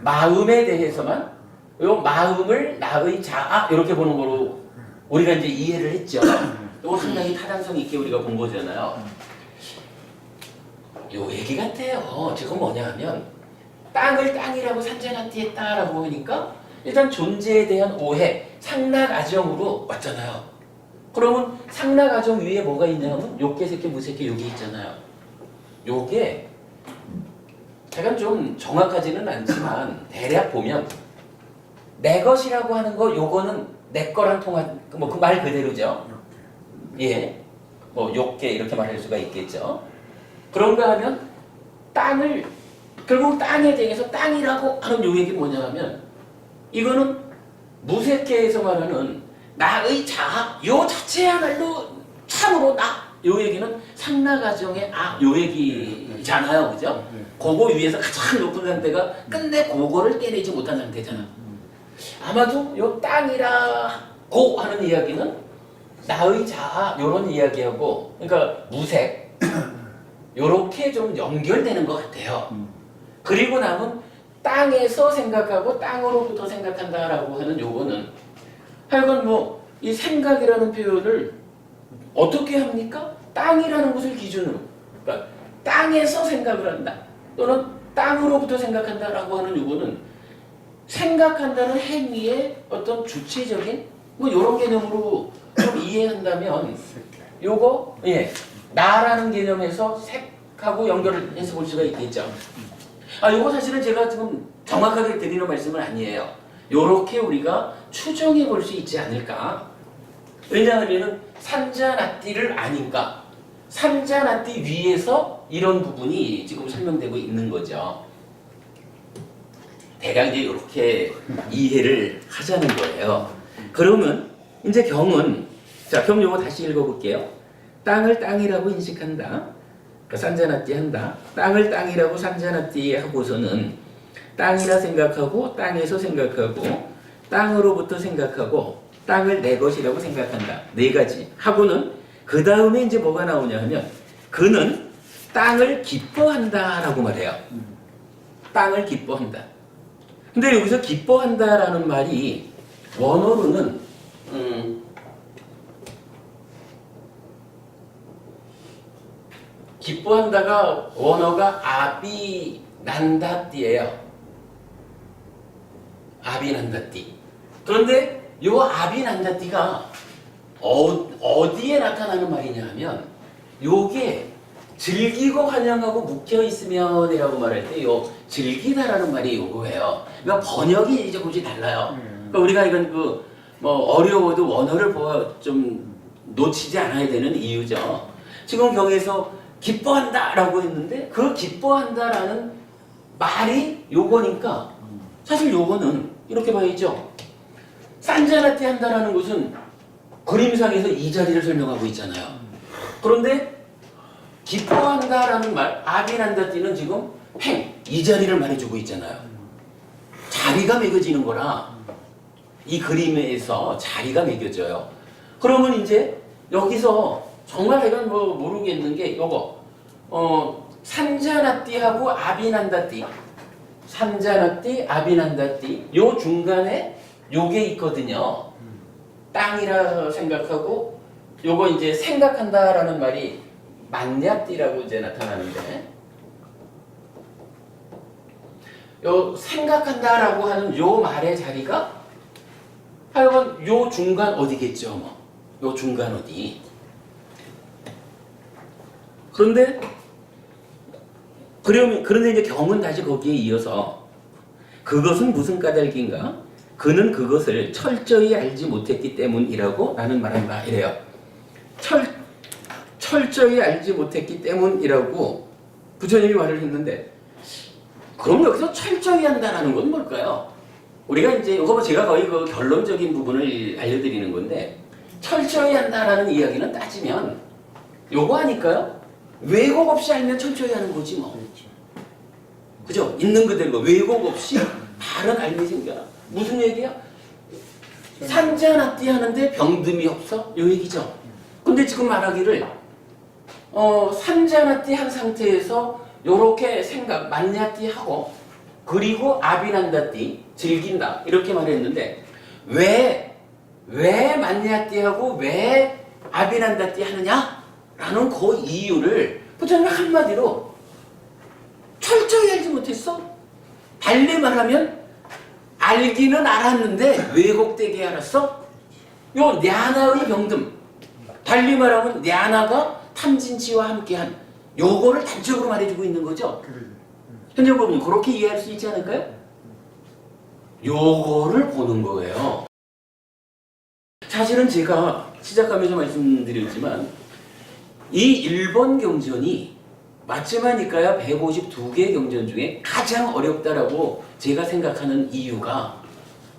마음에 대해서만 요 마음을 나의 자아 이렇게 보는 거로 우리가 이제 이해를 했죠. 이거 상당히 타당성 있게 우리가 본 거잖아요. 요 얘기 같아요. 지금 뭐냐 하면 땅을 땅이라고 산자나띠 했다라고 하니까 일단 존재에 대한 오해, 상락아정으로 왔잖아요. 그러면 상락아정 위에 뭐가 있냐면 욕계, 색계, 무색계 여기 있잖아요. 요게 제가 좀 정확하지는 않지만 대략 보면 내 것이라고 하는 거 요거는 내 거랑 통한 뭐 그 말 그대로죠. 예, 뭐 욕계 이렇게 말할 수가 있겠죠. 그런가 하면 땅을 결국 땅에 대해서 땅이라고 하는 요 얘기 뭐냐면 이거는 무색계에서 말하는 나의 자아 요 자체야말로 참으로 나 요 얘기는 상락아정의 요 얘기잖아요, 그죠? 그거 위에서 가장 높은 상태가 끝내 그거를 떼내지 못한 상태잖아. 아마도 요 땅이라고 하는 이야기는 나의 자아 요런 이야기하고 그러니까 무색 요렇게 좀 연결되는 것 같아요. 그리고 남은 땅에서 생각하고 땅으로부터 생각한다라고 하는 요거는 하여간 뭐 이 생각이라는 표현을 어떻게 합니까? 땅이라는 것을 기준으로 그러니까 땅에서 생각을 한다 또는 땅으로부터 생각한다라고 하는 요거는 생각한다는 행위의 어떤 주체적인 뭐 요런 개념으로 좀 이해한다면 요거 나라는 개념에서 색하고 연결을 해서 볼 수가 있겠죠. 요거 사실은 제가 지금 정확하게 드리는 말씀은 아니에요. 요렇게 우리가 추정해 볼 수 있지 않을까. 왜냐하면 산자나띠를 아니까 산자나띠 위에서 이런 부분이 지금 설명되고 있는 거죠. 대략 이제 이렇게 이해를 하자는 거예요. 그러면 이제 경은 경 요거 다시 읽어볼게요. 땅을 땅이라고 인식한다. 그러니까 산자나띠 한다. 땅을 땅이라고 산자나띠 하고서는 땅이라 생각하고 땅에서 생각하고 땅으로부터 생각하고 땅을 내 것이라고 생각한다. 네 가지 하고는 그 다음에 이제 뭐가 나오냐 하면 그는 땅을 기뻐한다라고 말해요. 땅을 기뻐한다. 근데 여기서 기뻐한다라는 말이 원어로는 기뻐한다가 원어가 아비난다띠예요. 아비난다띠. 그런데 이 아비난다띠가 어디에 나타나는 말이냐 하면 요게 즐기고 환영하고 묶여 있으면이라고 말할 때 요 즐기다라는 말이 요거예요. 그러니까 번역이 이제 조금씩 달라요. 그러니까 우리가 이건 뭐 어려워도 원어를 좀 놓치지 않아야 되는 이유죠. 지금 경에서 기뻐한다라고 했는데 그 기뻐한다라는 말이 요거니까 사실 요거는 이렇게 봐야죠. 산자나티 한다라는 것은 그림상에서 이 자리를 설명하고 있잖아요. 그런데 기뻐한다라는 말, 아비난다띠는 지금 이 자리를 말해주고 있잖아요. 자리가 매겨지는 거라 이 그림에서 자리가 매겨져요. 그러면 이제 여기서 정말 이건 뭐 모르겠는 게 요거 산자나띠하고 아비난다띠, 산자나띠, 아비난다띠 요 중간에 요게 있거든요. 땅이라 생각하고 요거 이제 생각한다라는 말이 만냐띠라고 이제 나타나는데 요 생각한다라고 하는 요 말의 자리가 하여간 요 중간 어디겠죠, 뭐. 요 중간 어디. 그런데 이제 경은 다시 거기에 이어서 그것은 무슨 까닭인가? 그는 그것을 철저히 알지 못했기 때문이라고 나는 말한다. 이래요. 철저히 알지 못했기 때문이라고 부처님이 말을 했는데 그럼 여기서 철저히 한다는 건 뭘까요? 우리가 이제 이거 제가 거의 그 결론적인 부분을 알려드리는 건데 철저히 한다라는 이야기는 따지면 요거 아닐까요? 왜곡 없이 알면 철저히 하는 거지 뭐. 그죠? 있는 그대로 왜곡 없이 바른 알미 생겨라. 무슨 얘기야? 산자나띠 하는데 병듦이 없어? 요 얘기죠. 근데 지금 말하기를 산자나띠 한 상태에서 요렇게 생각, 만냐띠 하고 그리고 아비난다띠 즐긴다 이렇게 말했는데 왜 만냐띠 하고 왜 아비난다띠 하느냐? 라는 그 이유를 부처님이 한마디로 철저히 알지 못했어? 달리 말하면 알기는 알았는데 왜곡되게 알았어? 요 냐나의 병듦 달리 말하면 냐나가 탐진치와 함께한 요거를 단적으로 말해주고 있는 거죠. 현재 보면 그렇게 이해할 수 있지 않을까요? 요거를 보는 거예요. 사실은 제가 시작하면서 말씀드렸지만 이 1번 경전이 맞지마니까야 152개 경전 중에 가장 어렵다라고 제가 생각하는 이유가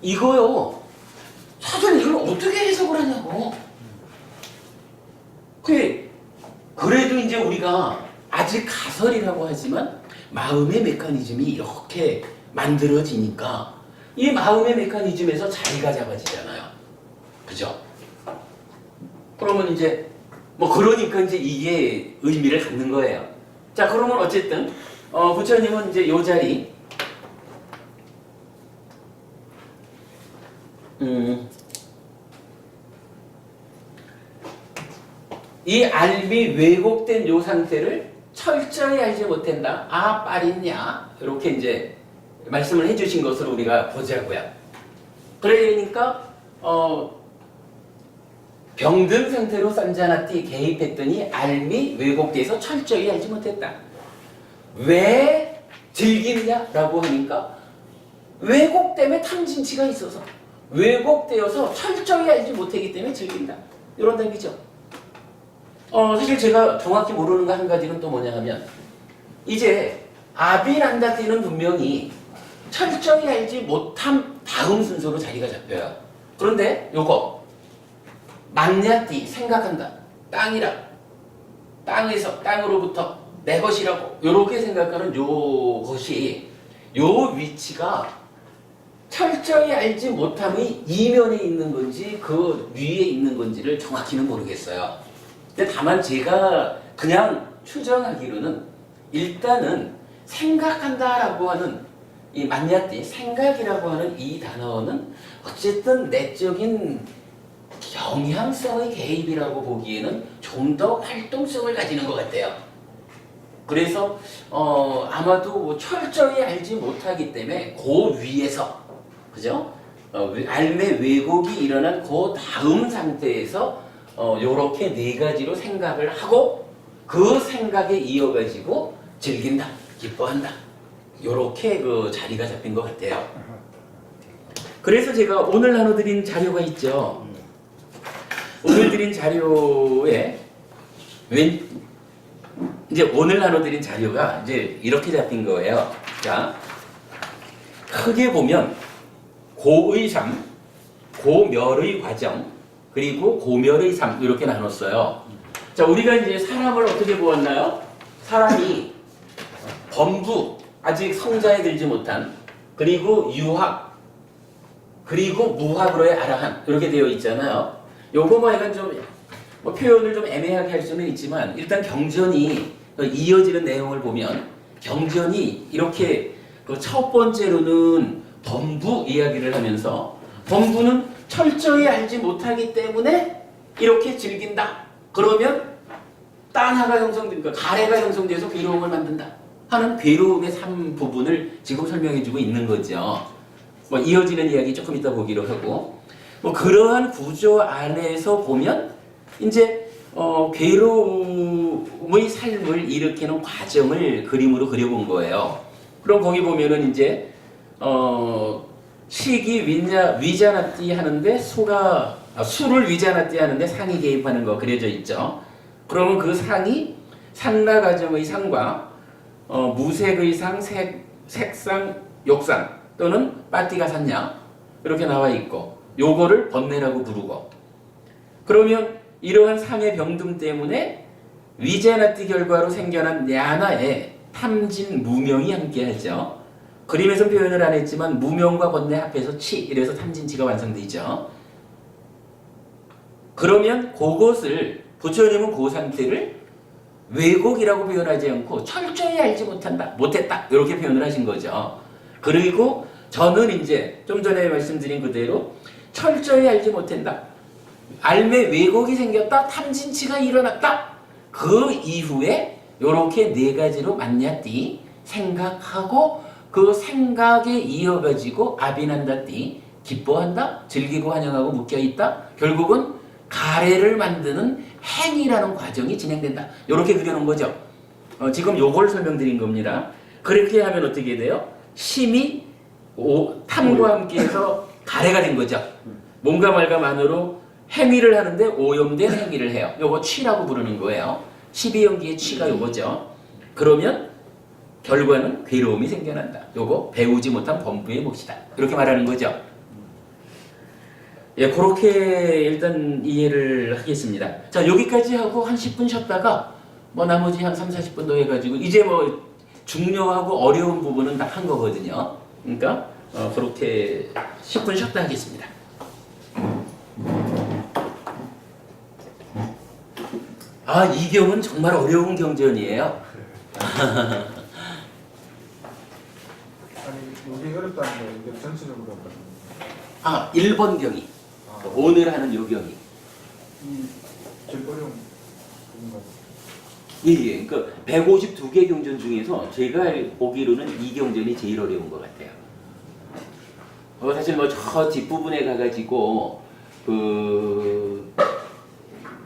이거요. 사실 이걸 어떻게 해석을 하냐고. 그래도 이제 우리가 아직 가설이라고 하지만 마음의 메커니즘이 이렇게 만들어지니까 이 마음의 메커니즘에서 자리가 잡아지잖아요. 그죠? 그러면 이제 그러니까 이제 이게 의미를 갖는 거예요. 자, 그러면 어쨌든 부처님은 이제 요 자리 이 알미 왜곡된 요 상태를 철저히 알지 못한다. 아, 빠릿냐? 이렇게 이제 말씀을 해주신 것으로 우리가 보자고요. 그러니까 병든 상태로 산자나띠 개입했더니 알미 왜곡돼서 철저히 알지 못했다. 왜 즐기느냐라고 하니까 왜곡 때문에 탐진치가 있어서 왜곡되어서 철저히 알지 못하기 때문에 즐긴다. 이런 답이죠. 사실 제가 정확히 모르는 거 한 가지는 또 뭐냐 하면 이제 아비난다띠는 분명히 철저히 알지 못한 다음 순서로 자리가 잡혀요. 그런데 요거 만냐띠 생각한다. 땅이라 땅에서 땅으로부터 내 것이라고 요렇게 생각하는 요것이 요 위치가 철저히 알지 못함이 이면에 있는 건지 그 위에 있는 건지를 정확히는 모르겠어요. 근데 다만 제가 그냥 추정하기로는 일단은 생각한다라고 하는 이 만냐띠 생각이라고 하는 이 단어는 어쨌든 내적인 경향성의 개입이라고 보기에는 좀 더 활동성을 가지는 것 같아요. 그래서 아마도 뭐 철저히 알지 못하기 때문에 그 위에서 그죠? 알매 왜곡이 일어난 그 다음 상태에서 요렇게 네 가지로 생각을 하고 그 생각에 이어가지고 즐긴다, 기뻐한다. 요렇게 그 자리가 잡힌 것 같아요. 그래서 제가 오늘 나눠드린 자료가 있죠. 오늘 드린 자료에 이제 오늘 나눠드린 자료가 이제 이렇게 잡힌 거예요. 자, 크게 보면 고의 삶, 고멸의 과정, 그리고 고멸의 삶 이렇게 나눴어요. 자, 우리가 이제 사람을 어떻게 보았나요? 사람이 범부, 아직 성자에 들지 못한, 그리고 유학, 그리고 무학으로의 아라한 이렇게 되어 있잖아요. 요거 뭐 약간 좀 표현을 좀 애매하게 할 수는 있지만 일단 경전이 이어지는 내용을 보면 경전이 이렇게 그 첫 번째로는 범부 이야기를 하면서 범부는 철저히 알지 못하기 때문에 이렇게 즐긴다. 그러면 딴하가 형성되니까 가래가 형성돼서 괴로움을 만든다 하는 괴로움의 3부분을 지금 설명해주고 있는 거죠. 뭐 이어지는 이야기 조금 이따 보기로 하고 뭐 그러한 구조 안에서 보면 이제 괴로움의 삶을 일으키는 과정을 그림으로 그려본 거예요. 그럼 거기 보면은 이제 식이 위자나띠 하는데 수를 위자나띠 하는데 상이 개입하는 거 그려져 있죠. 그러면 그 상이 상라가정의 상과 무색의 상, 색상, 욕상 또는 빠띠가 샀냐 이렇게 나와 있고 요거를 번뇌라고 부르고 그러면 이러한 상의 병등 때문에 위자나띠 결과로 생겨난 냐나의 탐진 무명이 함께하죠. 그림에서 표현을 안 했지만 무명과 번뇌 합해서 치 이래서 탐진치가 완성되죠. 그러면 그것을 부처님은 그 상태를 왜곡이라고 표현하지 않고 철저히 알지 못했다 이렇게 표현을 하신 거죠. 그리고 저는 이제 좀 전에 말씀드린 그대로 철저히 알지 못한다. 알매 왜곡이 생겼다. 탐진치가 일어났다. 그 이후에 이렇게 네 가지로 만냐띠 생각하고 그 생각에 이어가지고 아비난다띠 기뻐한다. 즐기고 환영하고 묶여있다. 결국은 가래를 만드는 행위라는 과정이 진행된다. 이렇게 그려놓은 거죠. 지금 요걸 설명드린 겁니다. 그렇게 하면 어떻게 돼요? 심이 탐과 함께해서 가래가 된 거죠. 몸과 말과 만으로 행위를 하는데 오염된 행위를 해요. 요거 취라고 부르는 거예요. 12연기의 취가 요거죠. 그러면 결과는 괴로움이 생겨난다. 요거 배우지 못한 범부의 몫이다. 이렇게 말하는 거죠. 예, 그렇게 일단 이해를 하겠습니다. 자, 여기까지 하고 한 10분 쉬었다가 뭐 나머지 한 3, 40분 더 해가지고 이제 뭐 중요하고 어려운 부분은 다 한 거거든요. 그러니까 그렇게 10분 쉬었다 하겠습니다. 아, 이 경은 정말 어려운 경전이에요. 아니 여기 어렵다는 게 이게 전체적으로 어렵다는 아, 1번 경이. 오늘 하는 요 경이. 이 제일 어려운 부분가 예, 예. 그러니까 152개 경전 중에서 제가 보기로는 이 경전이 제일 어려운 것 같아요. 사실 뭐 저 뒷부분에 가가지고 그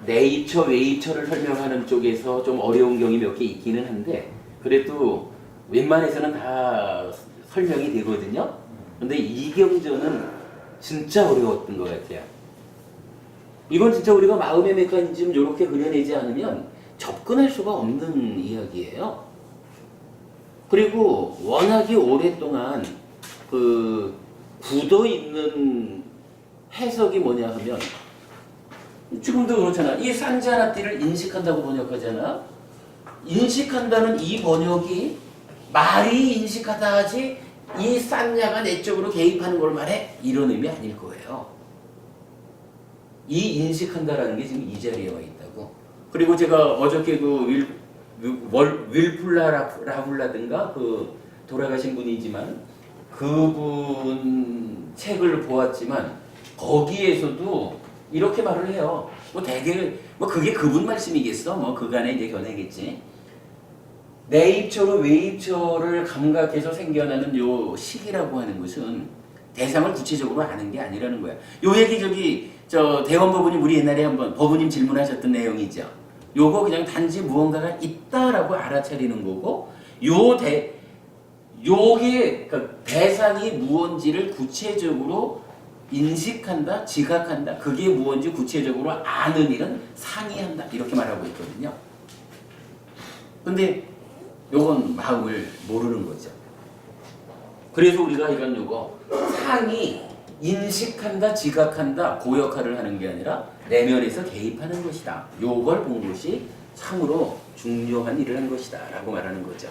네이처, 웨이처를 설명하는 쪽에서 좀 어려운 경이 몇 개 있기는 한데 그래도 웬만해서는 다 설명이 되거든요. 근데 이 경전은 진짜 어려웠던 것 같아요. 이건 진짜 우리가 마음의 메커니즘 이렇게 그려내지 않으면 접근할 수가 없는 이야기예요. 그리고 워낙에 오랫동안 그 굳어 있는 해석이 뭐냐 하면 지금도 그렇잖아. 이 산자나띠를 인식한다고 번역하잖아. 인식한다는 이 번역이 말이 인식하다 하지 이 싼야가 내 쪽으로 개입하는 걸 말해? 이런 의미 아닐 거예요. 이 인식한다라는 게 지금 이 자리에 와 있다고. 그리고 제가 어저께 그 윌플라 라훌라든가 그 돌아가신 분이지만 그분 책을 보았지만 거기에서도 이렇게 말을 해요. 뭐 되게 뭐 그게 그분 말씀이겠어? 뭐 그간의 이제 견해겠지. 내입처로 외입처를 감각해서 생겨나는 요 식이라고 하는 것은 대상을 구체적으로 아는 게 아니라는 거야. 요 얘기 저 대원법원님 우리 옛날에 한번 법원님 질문하셨던 내용이죠. 요거 그냥 단지 무언가가 있다라고 알아차리는 거고 요게 그러니까 대상이 무언지를 구체적으로 인식한다, 지각한다. 그게 무언지 구체적으로 아는 일은 상의한다. 이렇게 말하고 있거든요. 근데 요건 마음을 모르는 거죠. 그래서 우리가 이런 요거 상이 인식한다, 지각한다, 그 역할을 하는 게 아니라 내면에서 개입하는 것이다. 요걸 본 것이 참으로 중요한 일을 한 것이다 라고 말하는 거죠.